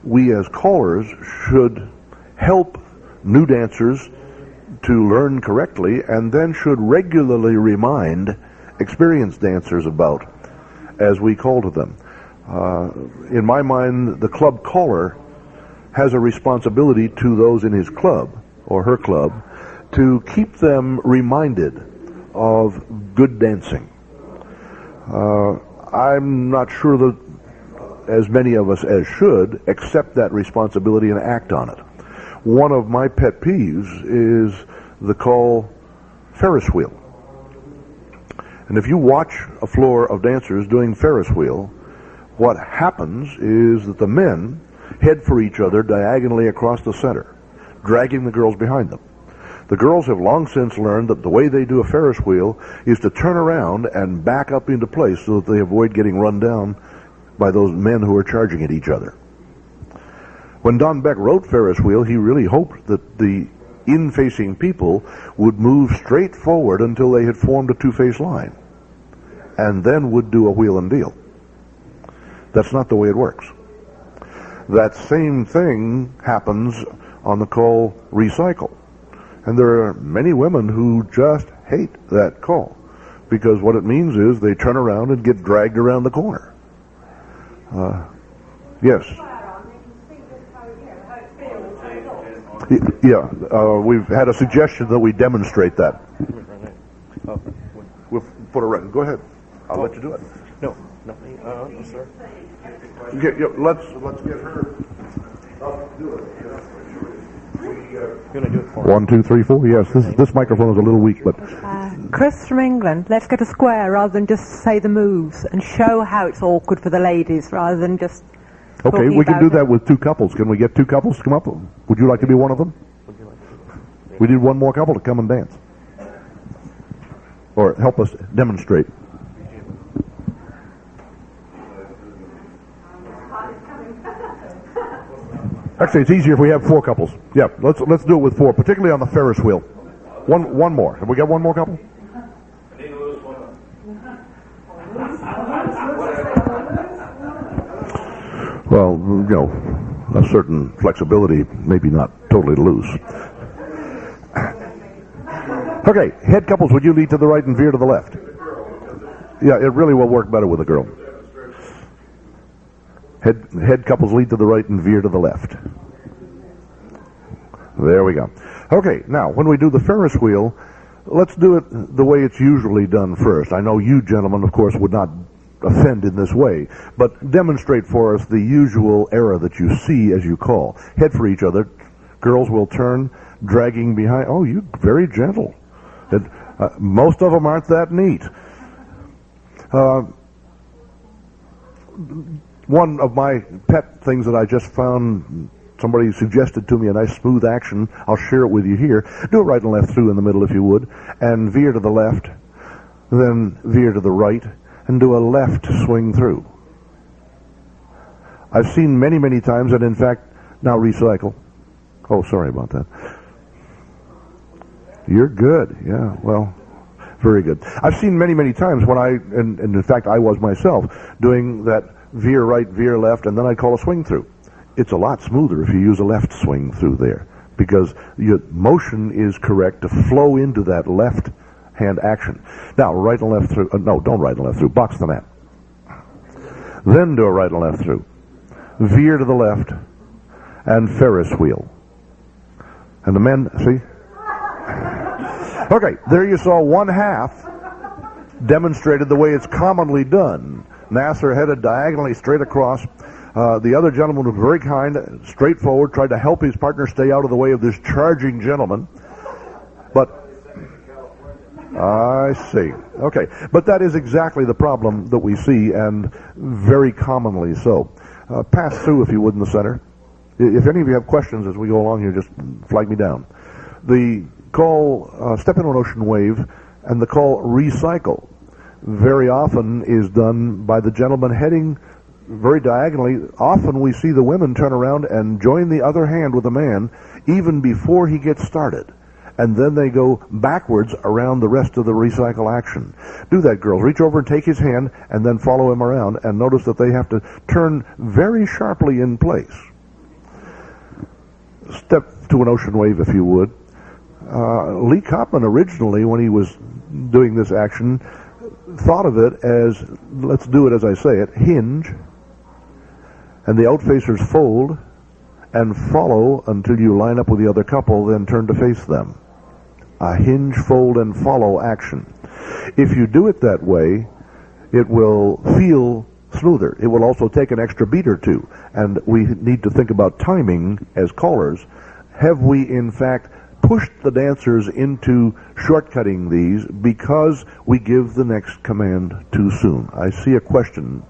we as callers should help new dancers to learn correctly, and then should regularly remind experienced dancers about as we call to them. In my mind, the club caller has a responsibility to those in his club or her club to keep them reminded of good dancing. I'm not sure that as many of us as should accept that responsibility and act on it. One of my pet peeves is the call Ferris wheel. And if you watch a floor of dancers doing Ferris wheel, what happens is that the men head for each other diagonally across the center, dragging the girls behind them. The girls have long since learned that the way they do a Ferris wheel is to turn around and back up into place so that they avoid getting run down by those men who are charging at each other. When Don Beck wrote Ferris wheel, he really hoped that the in-facing people would move straight forward until they had formed a two-face line, and then would do a wheel and deal. That's not the way it works. That same thing happens on the call recycle. And there are many women who just hate that call, because what it means is they turn around and get dragged around the corner. Yes. Yeah, we've had a suggestion that we demonstrate that. We'll put a record. Go ahead. I'll let you do it. No, not me. No, sir. Let's get her. Do it. Gonna do it for 1, 2, 3, 4. Yes, this microphone is a little weak, but Chris from England, let's get a square rather than just say the moves and show how it's awkward for the ladies rather than just. okay, we can do that with two couples. Can we get two couples to come up? Would you like to be one of them? We need one more couple to come and dance, or help us demonstrate. Actually, it's easier if we have 4 couples. Yeah, let's do it with 4, particularly on the Ferris wheel. One more. Have we got one more couple? Well, you know, a certain flexibility, maybe not totally loose. Okay, head couples, would you lead to the right and veer to the left? Yeah, it really will work better with a girl. Head couples lead to the right and veer to the left. There we go. Okay, now, when we do the Ferris wheel, let's do it the way it's usually done first. I know you gentlemen, of course, would not offend in this way, but demonstrate for us the usual error that you see as you call. Head for each other. Girls will turn, dragging behind. Oh, you're very gentle. Most of them aren't that neat. One of my pet things that I just found, somebody suggested to me a nice smooth action. I'll share it with you here. Do it right and left through in the middle if you would, and veer to the left, then veer to the right, and do a left swing through. I've seen many, many times, and in fact, now recycle. Oh, sorry about that. You're good. Yeah, well, very good. I've seen many, many times when and in fact I was myself, doing that veer right, veer left, and then I'd call a swing through. It's a lot smoother if you use a left swing through there, because your motion is correct to flow into that left hand action. Now, right and left through. No, don't right and left through. Box the mat. Then do a right and left through. Veer to the left, and Ferris wheel. And the men, see? Okay, there you saw one half demonstrated the way it's commonly done. Nasser headed diagonally straight across. The other gentleman was very kind, straightforward, tried to help his partner stay out of the way of this charging gentleman. But I see. Okay. But that is exactly the problem that we see, and very commonly so. Pass through, if you would, in the center. If any of you have questions as we go along here, just flag me down. The call, step into an ocean wave, and the call recycle very often is done by the gentleman heading very diagonally. Often we see the women turn around and join the other hand with the man even before he gets started. And then they go backwards around the rest of the recycle action. Do that, girls. Reach over and take his hand and then follow him around, and notice that they have to turn very sharply in place. Step to an ocean wave, if you would. Lee Kopman originally, when he was doing this action, thought of it as, let's do it as I say it, hinge, and the outfacers fold and follow until you line up with the other couple, then turn to face them. A hinge, fold, and follow action. If you do it that way, it will feel smoother. It will also take an extra beat or two, and we need to think about timing as callers. Have we, in fact, pushed the dancers into shortcutting these because we give the next command too soon? I see a question.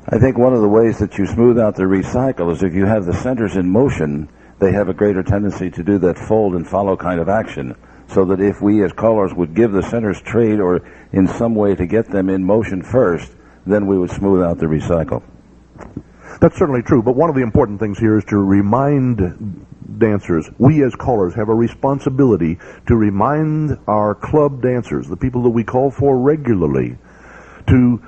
I think one of the ways that you smooth out the recycle is if you have the centers in motion, they have a greater tendency to do that fold and follow kind of action. So that if we as callers would give the centers trade or in some way to get them in motion first, then we would smooth out the recycle. That's certainly true, but one of the important things here is to remind dancers, we as callers have a responsibility to remind our club dancers, the people that we call for regularly, to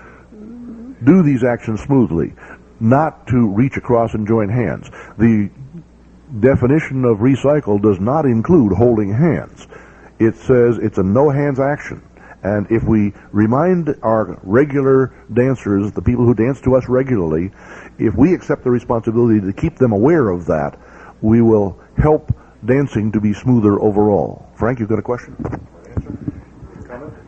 do these actions smoothly, not to reach across and join hands. The definition of recycle does not include holding hands. It says it's a no hands action. And if we remind our regular dancers, the people who dance to us regularly, if we accept the responsibility to keep them aware of that, we will help dancing to be smoother overall. Frank, you've got a question?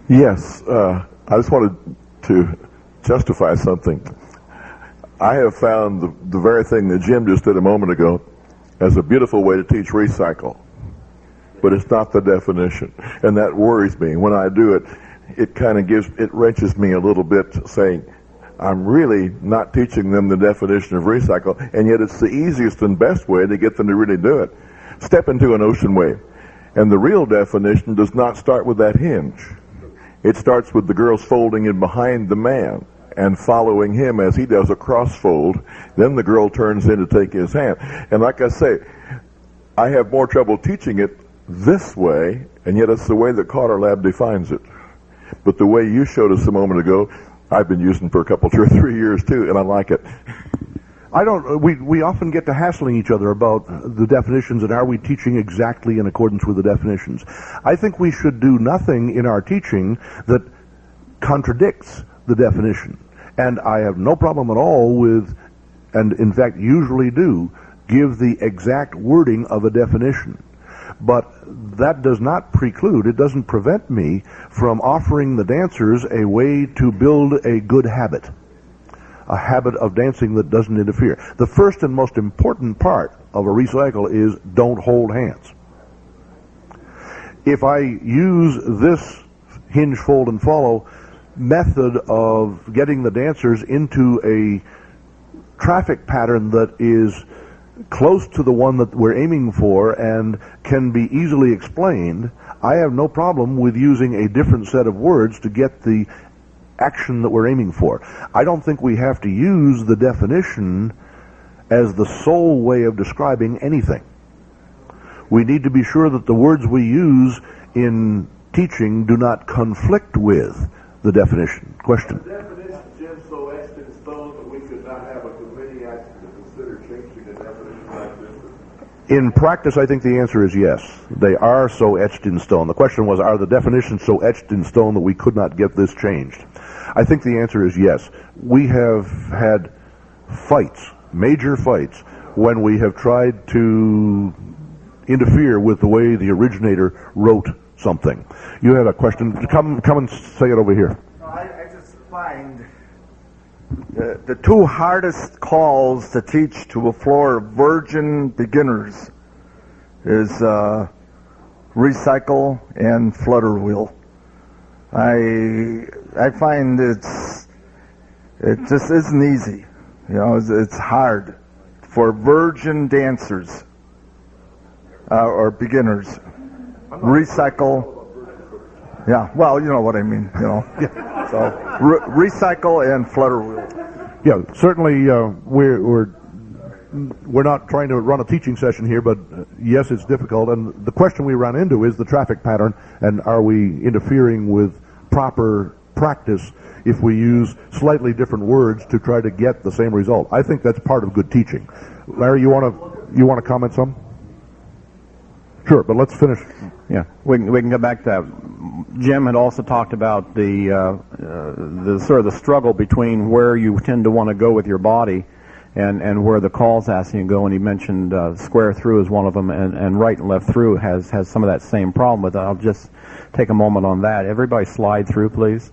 Yes. I just wanted to justify something. I have found the very thing that Jim just did a moment ago as a beautiful way to teach recycle. But it's not the definition. And that worries me. When I do it, it kind of wrenches me a little bit, saying, I'm really not teaching them the definition of recycle, and yet it's the easiest and best way to get them to really do it. Step into an ocean wave. And the real definition does not start with that hinge. It starts with the girls folding in behind the man and following him as he does a cross fold. Then the girl turns in to take his hand. And like I say, I have more trouble teaching it this way, and yet it's the way that CALLERLAB defines it. But the way you showed us a moment ago, I've been using for a couple, 2 or 3 years too, and I like it. We often get to hassling each other about the definitions and are we teaching exactly in accordance with the definitions. I think we should do nothing in our teaching that contradicts the definition. And I have no problem at all with, and in fact usually do, give the exact wording of a definition. But that does not preclude, it doesn't prevent me from offering the dancers a way to build a good habit. A habit of dancing that doesn't interfere. The first and most important part of a recycle is don't hold hands. If I use this hinge, fold, and follow method of getting the dancers into a traffic pattern that is close to the one that we're aiming for and can be easily explained, I have no problem with using a different set of words to get the action that we're aiming for. I don't think we have to use the definition as the sole way of describing anything. We need to be sure that the words we use in teaching do not conflict with the definition. Question? The definition, Jim, so etched in stone that we could not have a committee action to consider changing the definition like this? In practice, I think the answer is yes. They are so etched in stone. The question was, are the definitions so etched in stone that we could not get this changed? I think the answer is yes. We have had fights, major fights, when we have tried to interfere with the way the originator wrote something. You had a question. Come and say it over here. I just find The two hardest calls to teach to a floor of virgin beginners is recycle and flutter wheel. I find it just isn't easy. You know, it's hard for virgin dancers or beginners. Recycle. Yeah, well, you know what I mean. You know, so recycle and flutter wheel. Yeah, certainly we're not trying to run a teaching session here, but yes, it's difficult. And the question we run into is the traffic pattern, and are we interfering with proper practice if we use slightly different words to try to get the same result? I think that's part of good teaching. Larry, you want to comment some? Sure, but let's finish. Yeah, we can go back to that. Jim had also talked about the sort of the struggle between where you tend to want to go with your body and where the call's asking you to go, and he mentioned square through is one of them, and right and left through has some of that same problem with it. I'll just take a moment on that. Everybody slide through, please.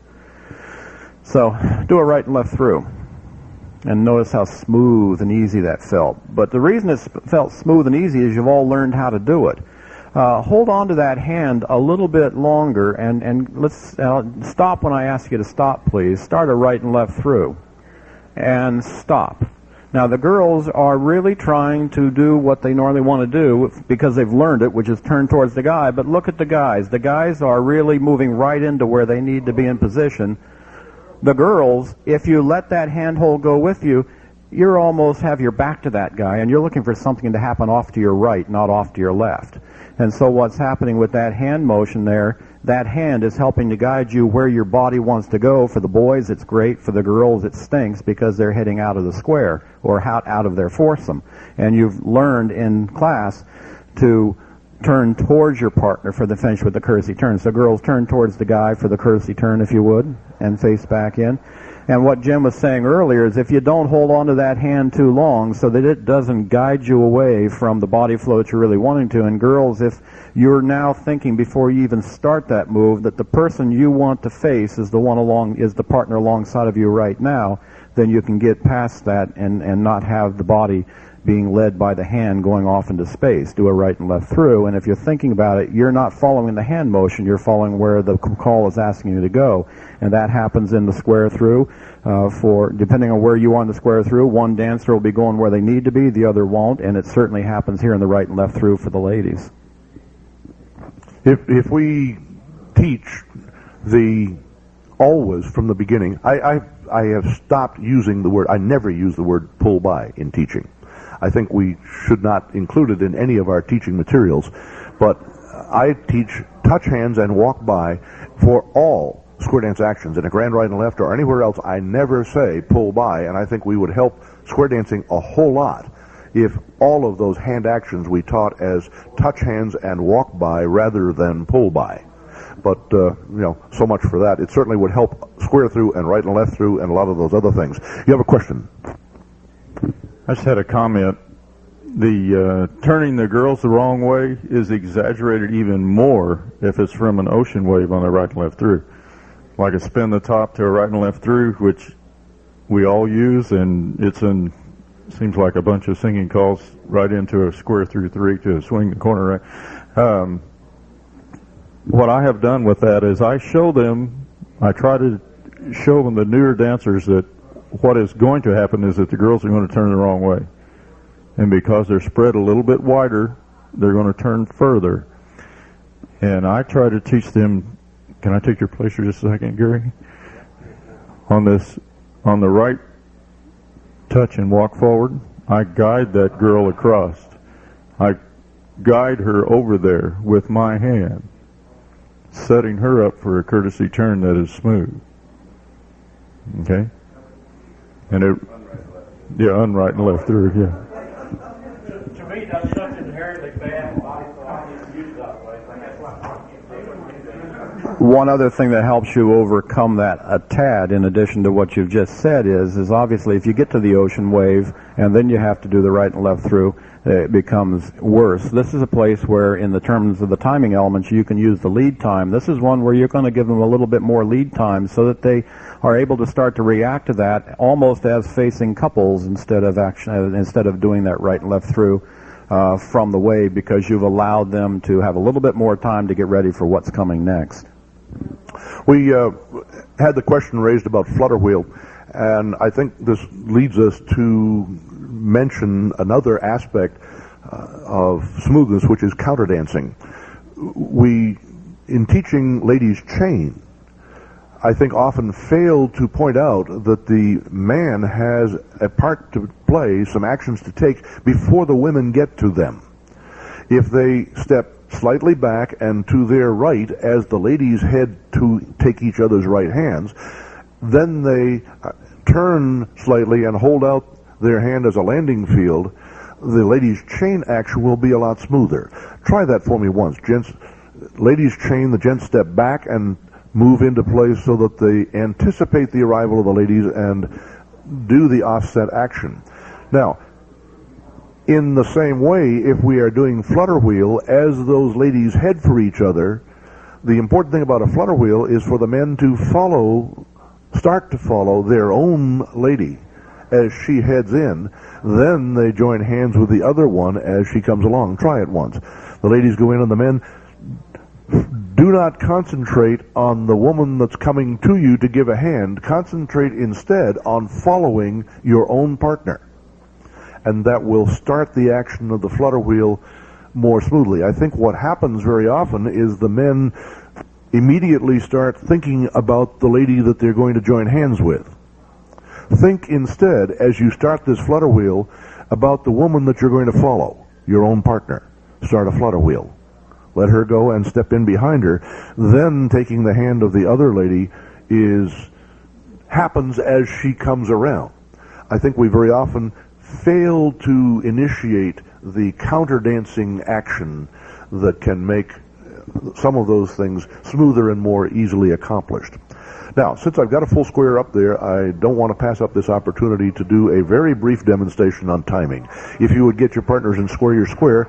So do a right and left through, and notice how smooth and easy that felt. But the reason it felt smooth and easy is you've all learned how to do it. Hold on to that hand a little bit longer, and let's stop when I ask you to stop, please. Start a right and left through, and stop. Now, the girls are really trying to do what they normally want to do because they've learned it, which is turn towards the guy, but look at the guys. The guys are really moving right into where they need to be in position. The girls, if you let that handhold go with you, you almost have your back to that guy, and you're looking for something to happen off to your right, not off to your left. And so what's happening with that hand motion there, that hand is helping to guide you where your body wants to go. For the boys, it's great. For the girls, it stinks because they're heading out of the square or out of their foursome. And you've learned in class to turn towards your partner for the finish with the courtesy turn. So girls, turn towards the guy for the courtesy turn, if you would, and face back in. And what Jim was saying earlier is if you don't hold on to that hand too long so that it doesn't guide you away from the body flow that you're really wanting to, and girls, if you're now thinking before you even start that move that the person you want to face is the partner alongside of you right now, then you can get past that and not have the body being led by the hand going off into space. Do a right and left through, and if you're thinking about it, you're not following the hand motion, you're following where the call is asking you to go. And that happens in the square through. Depending on where you are in the square through, one dancer will be going where they need to be, the other won't, and it certainly happens here in the right and left through for the ladies. If we teach the always from the beginning, I have stopped using the word, I never use the word pull by in teaching. I think we should not include it in any of our teaching materials, but I teach touch hands and walk by for all square dance actions. In a grand right and left or anywhere else, I never say pull by, and I think we would help square dancing a whole lot if all of those hand actions we taught as touch hands and walk by rather than pull by. But, so much for that. It certainly would help square through and right and left through and a lot of those other things. You have a question? I just had a comment. The turning the girls the wrong way is exaggerated even more if it's from an ocean wave on the right and left through. Like a spin the top to a right and left through, which we all use, and seems like a bunch of singing calls right into a square through three to a swing the corner right. What I have done with that is I try to show them, the newer dancers, that what is going to happen is that the girls are going to turn the wrong way. And because they're spread a little bit wider, they're going to turn further. And I try to teach them, can I take your place for just a second, Gary? On the right touch and walk forward, I guide that girl across. I guide her over there with my hand, setting her up for a courtesy turn that is smooth. Okay? And unright and left through, yeah. To me, that's such inherently bad body, so I just use that way. That's why I can't do it. One other thing that helps you overcome that a tad, in addition to what you've just said, is obviously if you get to the ocean wave and then you have to do the right and left through, it becomes worse. This is a place where, in the terms of the timing elements, you can use the lead time. This is one where you're going to give them a little bit more lead time so that they are able to start to react to that almost as facing couples instead of doing that right and left through from the wave, because you've allowed them to have a little bit more time to get ready for what's coming next. We had the question raised about flutter wheel, and I think this leads us to mention another aspect of smoothness, which is counter dancing. We, in teaching ladies chain, I think often fail to point out that the man has a part to play, some actions to take before the women get to them. If they step slightly back and to their right as the ladies head to take each other's right hands, then they turn slightly and hold out their hand as a landing field, the ladies' chain action will be a lot smoother. Try that for me once. Gents, ladies chain, the gents step back and move into place so that they anticipate the arrival of the ladies and do the offset action. Now, in the same way, if we are doing flutter wheel, as those ladies head for each other, the important thing about a flutter wheel is for the men to start to follow their own lady as she heads in. Then they join hands with the other one as she comes along. Try it once. The ladies go in and the men do not concentrate on the woman that's coming to you to give a hand. Concentrate instead on following your own partner. And that will start the action of the flutter wheel more smoothly. I think what happens very often is the men immediately start thinking about the lady that they're going to join hands with. Think instead, as you start this flutter wheel, about the woman that you're going to follow, your own partner. Start a flutter wheel. Let her go and step in behind her. Then taking the hand of the other lady happens as she comes around. I think we very often fail to initiate the counter dancing action that can make some of those things smoother and more easily accomplished. Now, since I've got a full square up there, I don't want to pass up this opportunity to do a very brief demonstration on timing. If you would get your partners in square your square.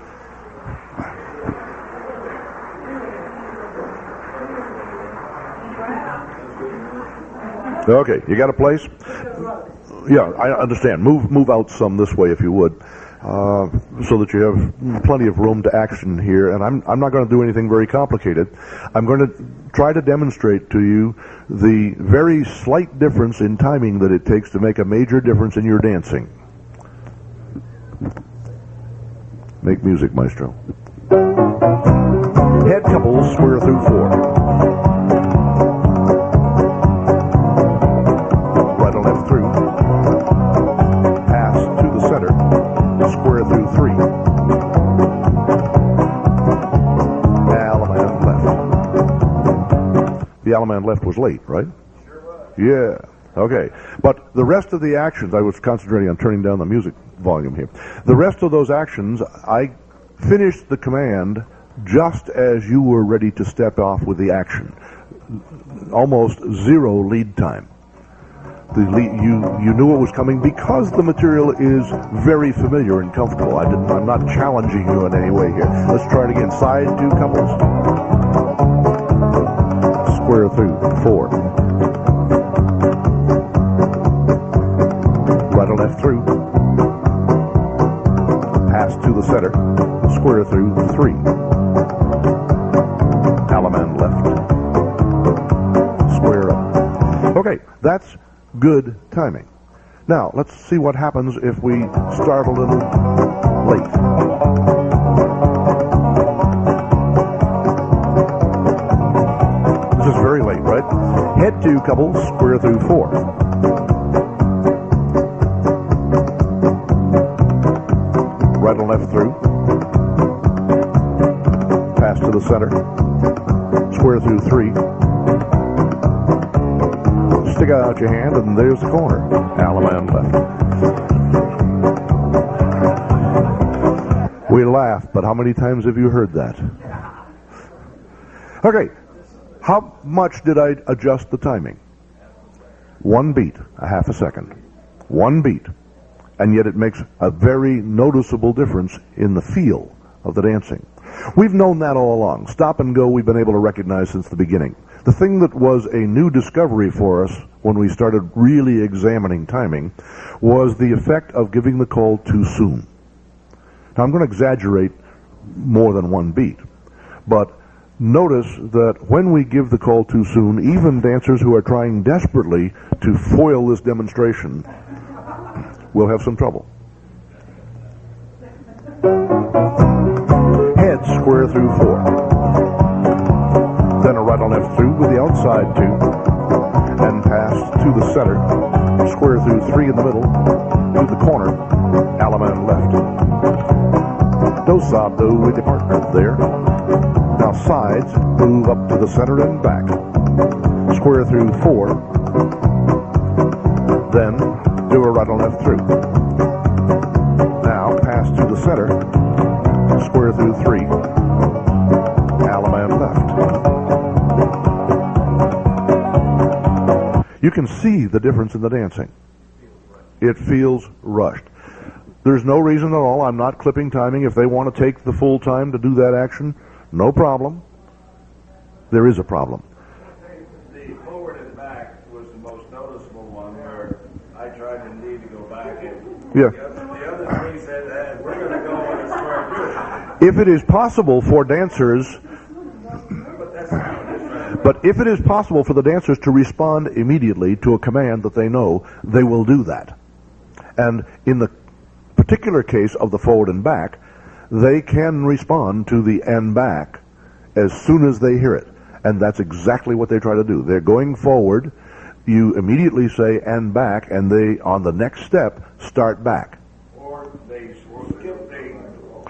Okay, you got a place? Yeah, I understand. Move out some this way if you would, so that you have plenty of room to action here. And I'm not going to do anything very complicated. I'm going to try to demonstrate to you the very slight difference in timing that it takes to make a major difference in your dancing. Make music, maestro. Head couples square through 4. Square through 3. Allemande left. The Allemande left was late, right? Sure was. Yeah. Okay. But the rest of the actions, I was concentrating on turning down the music volume here. The rest of those actions, I finished the command just as you were ready to step off with the action. Almost zero lead time. You knew what was coming because the material is very familiar and comfortable. I'm not challenging you in any way here. Let's try it again. Side 2 couples. Square through 4. Right or left through. Pass to the center. Square through 3. Allemande left. Square up. Okay, that's good timing. Now, let's see what happens if we start a little late. This is very late, right? Head 2 couples, square through 4. Right and left through. Pass to the center. Square through 3. Stick out your hand, and there's the corner. Allemande left. We laugh, but how many times have you heard that? Okay, How much did I adjust the timing? 1 beat, a half a second. 1 beat. And yet it makes a very noticeable difference in the feel of the dancing. We've known that all along. Stop and go we've been able to recognize since the beginning. The thing that was a new discovery for us when we started really examining timing was the effect of giving the call too soon. Now I'm going to exaggerate more than 1 beat, but notice that when we give the call too soon, even dancers who are trying desperately to foil this demonstration will have some trouble. Head square through 4. Then a right on left through with the outside 2. And pass to the center. Square through 3 in the middle. To the corner. Allemande left. Do sa do with the partner there. Now sides, move up to the center and back. Square through 4. Then do a right on left through. Now pass to the center. Square through 3. Allemande left. You can see the difference in the dancing. It feels rushed. There's no reason at all. I'm not clipping timing. If they want to take the full time to do that action, no problem. There is a problem. The forward and back was the most noticeable one where I tried indeed to go back and Yeah. the other three said, we're going to go on a square through. If it is possible for dancers, but if it is possible for the dancers to respond immediately to a command that they know, they will do that. And in the particular case of the forward and back, they can respond to the and back as soon as they hear it. And that's exactly what they try to do. They're going forward, you immediately say and back, and they, on the next step, start back. Or they skip the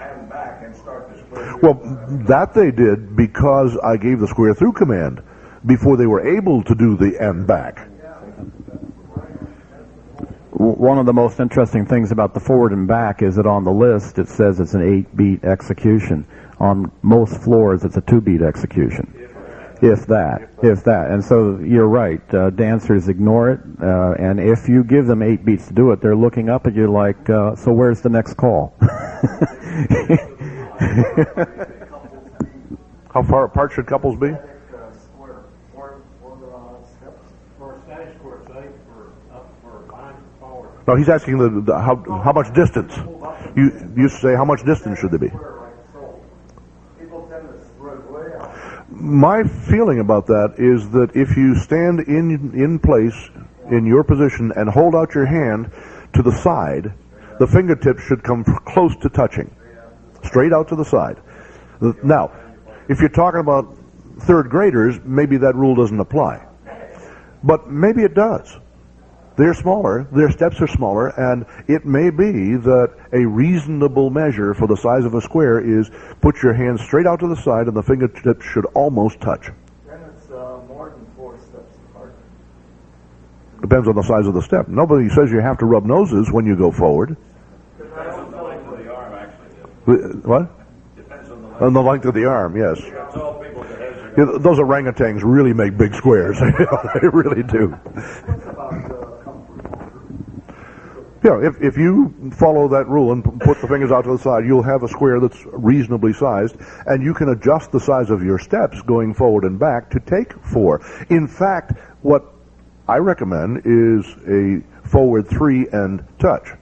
and back and start the square through. Well, that they did because I gave the square through command before they were able to do the and back. One of the most interesting things about the forward and back is that on the list it says it's an 8-beat execution. On most floors it's a 2-beat execution. If that. And so you're right, dancers ignore it, and if you give them 8 beats to do it, they're looking up at you like, so where's the next call? How far apart should couples be? No, he's asking the how much distance. You say how much distance should they be? My feeling about that is that if you stand in place in your position and hold out your hand to the side, the fingertips should come close to touching, straight out to the side. Now, if you're talking about third graders, maybe that rule doesn't apply, but maybe it does. They're smaller, their steps are smaller, and it may be that a reasonable measure for the size of a square is put your hands straight out to the side and the fingertips should almost touch. Then it's more than 4 steps apart. Depends on the size of the step. Nobody says you have to rub noses when you go forward. Depends on the length of the arm, actually. What? Depends on the length. On the length of the arm, yes. Tall people that has Yeah, those orangutans really make big squares. They really do. Yeah, if you follow that rule and put the fingers out to the side, you'll have a square that's reasonably sized, and you can adjust the size of your steps going forward and back to take 4. In fact, what I recommend is a forward 3 and touch,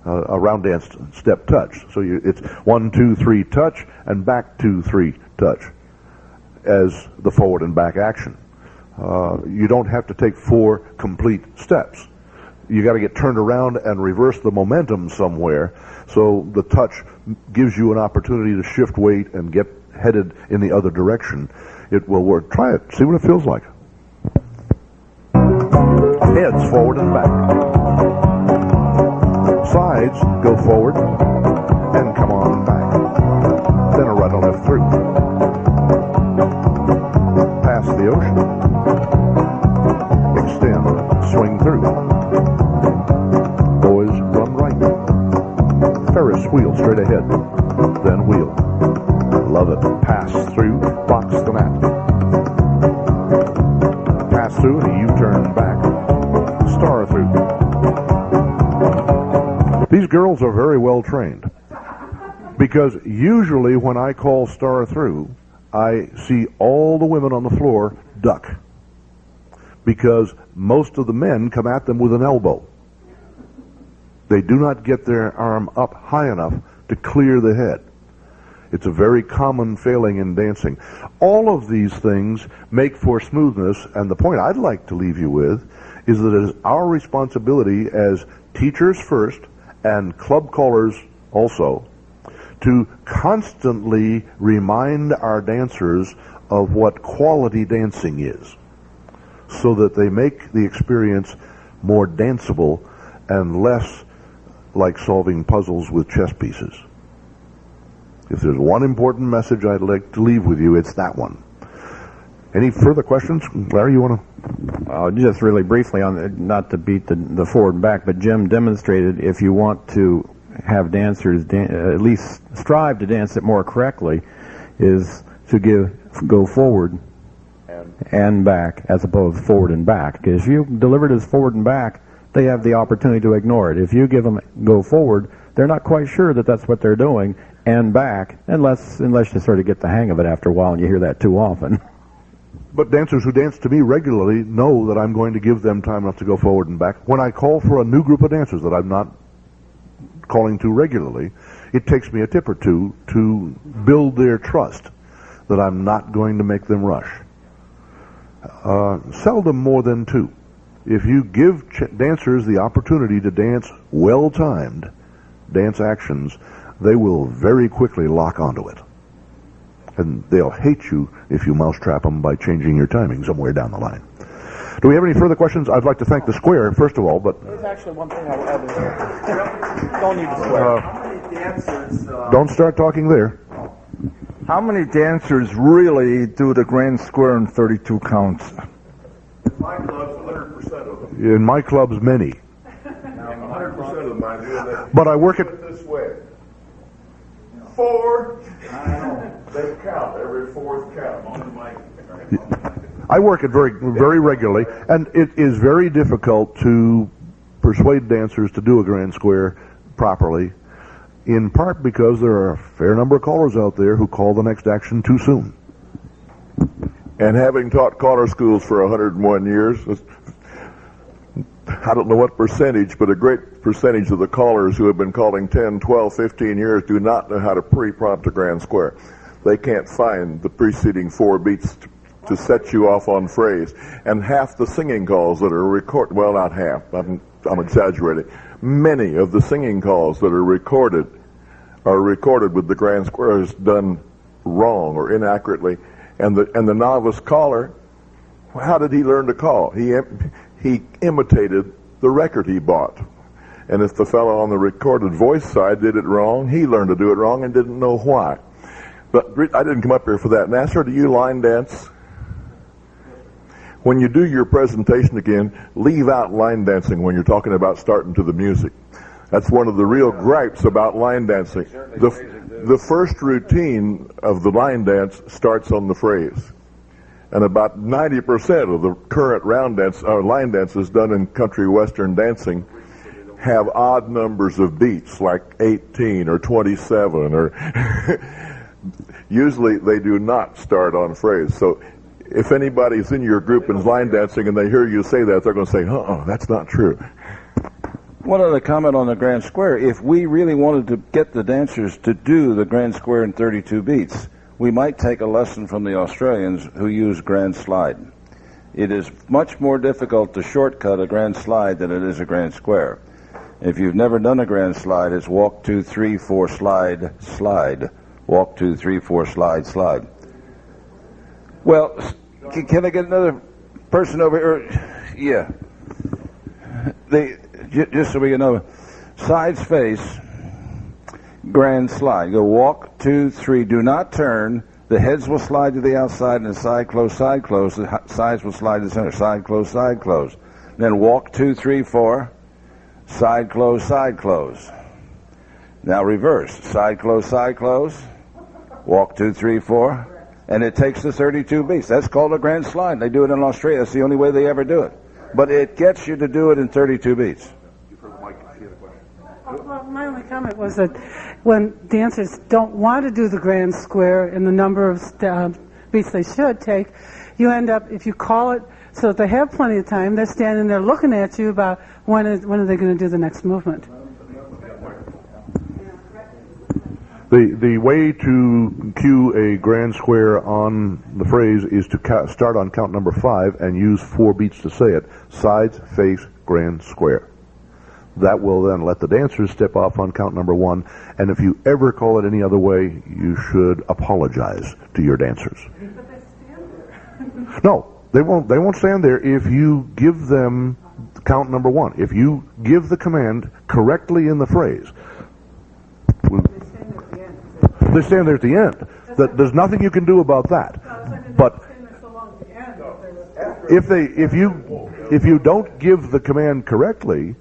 a round dance step touch. So it's 1, 2, 3 touch, and back 2, 3 touch as the forward and back action. You don't have to take 4 complete steps. You got to get turned around and reverse the momentum somewhere, so the touch gives you an opportunity to shift weight and get headed in the other direction. It will work. Try it. See what it feels like. Heads forward and back. Sides go forward and come on back. Then a right on left through. Pass the ocean. Extend. Swing through. Boys run right. Ferris wheel straight ahead. Then wheel. Love it. Pass through. Box the mat. These girls are very well trained, because usually when I call star through, I see all the women on the floor duck, because most of the men come at them with an elbow. They do not get their arm up high enough to clear the head. It's a very common failing in dancing. All of these things make for smoothness, and the point I'd like to leave you with is that it is our responsibility as teachers first and club callers also to constantly remind our dancers of what quality dancing is, so that they make the experience more danceable and less like solving puzzles with chess pieces. If there's one important message I'd like to leave with you, it's that one. Any further questions? Larry, you want to? Just really briefly, not to beat the forward and back, but Jim demonstrated if you want to have dancers at least strive to dance it more correctly, is to go forward and back as opposed to forward and back. Because if you deliver it as forward and back, they have the opportunity to ignore it. If you give them go forward, they're not quite sure that that's what they're doing, and back, unless you sort of get the hang of it after a while, and you hear that too often. But dancers who dance to me regularly know that I'm going to give them time enough to go forward and back. When I call for a new group of dancers that I'm not calling to regularly, it takes me a tip or two to build their trust that I'm not going to make them rush. Seldom more than two. If you give dancers the opportunity to dance well-timed dance actions, they will very quickly lock onto it. And they'll hate you if you mousetrap them by changing your timing somewhere down the line. Do we have any further questions? I'd like to thank the square, first of all, but... There's actually one thing I will add in there. Don't need the square. How many dancers... don't start talking there. How many dancers really do the grand square in 32 counts? My club's 100% of them. In my clubs, many. 100% of mine do that. But I work it this way. 4. They count every fourth count on the mic. I work it very, very regularly, and it is very difficult to persuade dancers to do a grand square properly, in part because there are a fair number of callers out there who call the next action too soon. And having taught caller schools for 101 years, I don't know what percentage, but a great percentage of the callers who have been calling 10, 12, 15 years do not know how to pre-prompt a grand square. They can't find the preceding 4 beats to set you off on phrase. And half the singing calls that are recorded, well, not half, I'm exaggerating, many of the singing calls that are recorded with the grand squares done wrong or inaccurately. And the novice caller, how did he learn to call? He imitated the record he bought. And if the fellow on the recorded voice side did it wrong, he learned to do it wrong and didn't know why. But I didn't come up here for that. Nasser, do you line dance? When you do your presentation again, leave out line dancing when you're talking about starting to the music. That's one of the real gripes about line dancing. The first routine of the line dance starts on the phrase. And about 90% of the current line dances done in country western dancing have odd numbers of beats, like 18 or 27, or usually they do not start on phrase. So if anybody's in your group and is line dancing and they hear you say that, they're going to say, that's not true. One other comment on the grand square. If we really wanted to get the dancers to do the grand square in 32 beats, we might take a lesson from the Australians who use grand slide. It is much more difficult to shortcut a grand slide than it is a grand square. If you've never done a grand slide, it's walk 2, 3, 4, slide, slide. Walk 2, 3, 4, slide, slide. Well, can I get another person over here? Yeah. Just so we can know. Sides face, grand slide. Go walk 2, 3. Do not turn. The heads will slide to the outside, and the side close, side close. The sides will slide to the center. Side close, side close. Then walk 2, 3, 4. Side close, side close. Now reverse. Side close, side close. Walk 2, 3, 4. And it takes the 32 beats. That's called a grand slide. They do it in Australia. That's the only way they ever do it. But it gets you to do it in 32 beats. Well, my only comment was that when dancers don't want to do the grand square in the number of beats they should take, you end up, if you call it so that they have plenty of time, they're standing there looking at you about when are they going to do the next movement. The way to cue a grand square on the phrase is to start on count number 5 and use 4 beats to say it. Sides, face, grand square. That will then let the dancers step off on count number 1, and if you ever call it any other way, you should apologize to your dancers. But they stand there. No, they won't stand there if you give them count number 1. If you give the command correctly in the phrase. They stand there at the end. There's nothing you can do about that. But if you don't give the command correctly,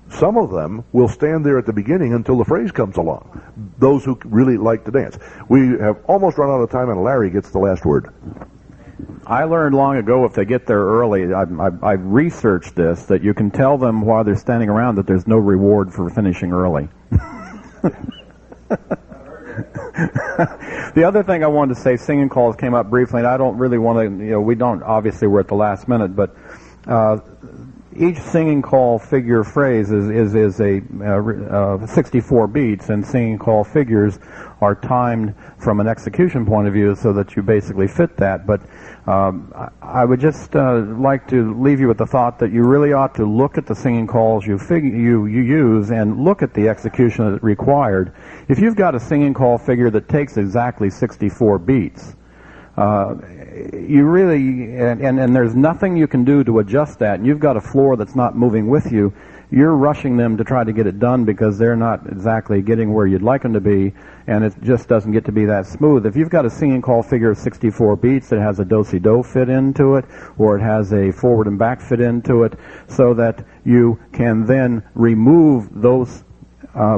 some of them will stand there at the beginning until the phrase comes along. Those who really like to dance. We have almost run out of time, and Larry gets the last word. I learned long ago if they get there early, I researched this, that you can tell them while they're standing around that there's no reward for finishing early. The other thing I wanted to say, singing calls came up briefly, and I don't really want to, we don't, obviously we're at the last minute, but each singing call figure phrase is a 64 beats, and singing call figures are timed from an execution point of view so that you basically fit that. But I would just like to leave you with the thought that you really ought to look at the singing calls you use and look at the execution that's required. If you've got a singing call figure that takes exactly 64 beats, you really, and there's nothing you can do to adjust that, and you've got a floor that's not moving with you, you're rushing them to try to get it done because they're not exactly getting where you'd like them to be, and it just doesn't get to be that smooth. If you've got a singing call figure of 64 beats that has a do-si-do fit into it, or it has a forward and back fit into it, so that you can then remove those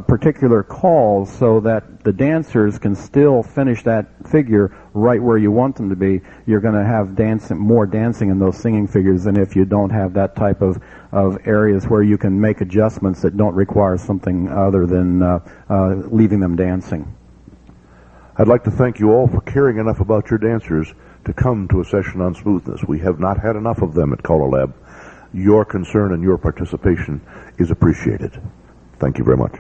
particular calls so that the dancers can still finish that figure right where you want them to be, you're going to have more dancing in those singing figures than if you don't have that type of areas where you can make adjustments that don't require something other than leaving them dancing. I'd like to thank you all for caring enough about your dancers to come to a session on smoothness. We have not had enough of them at CALLERLAB. Your concern and your participation is appreciated. Thank you very much.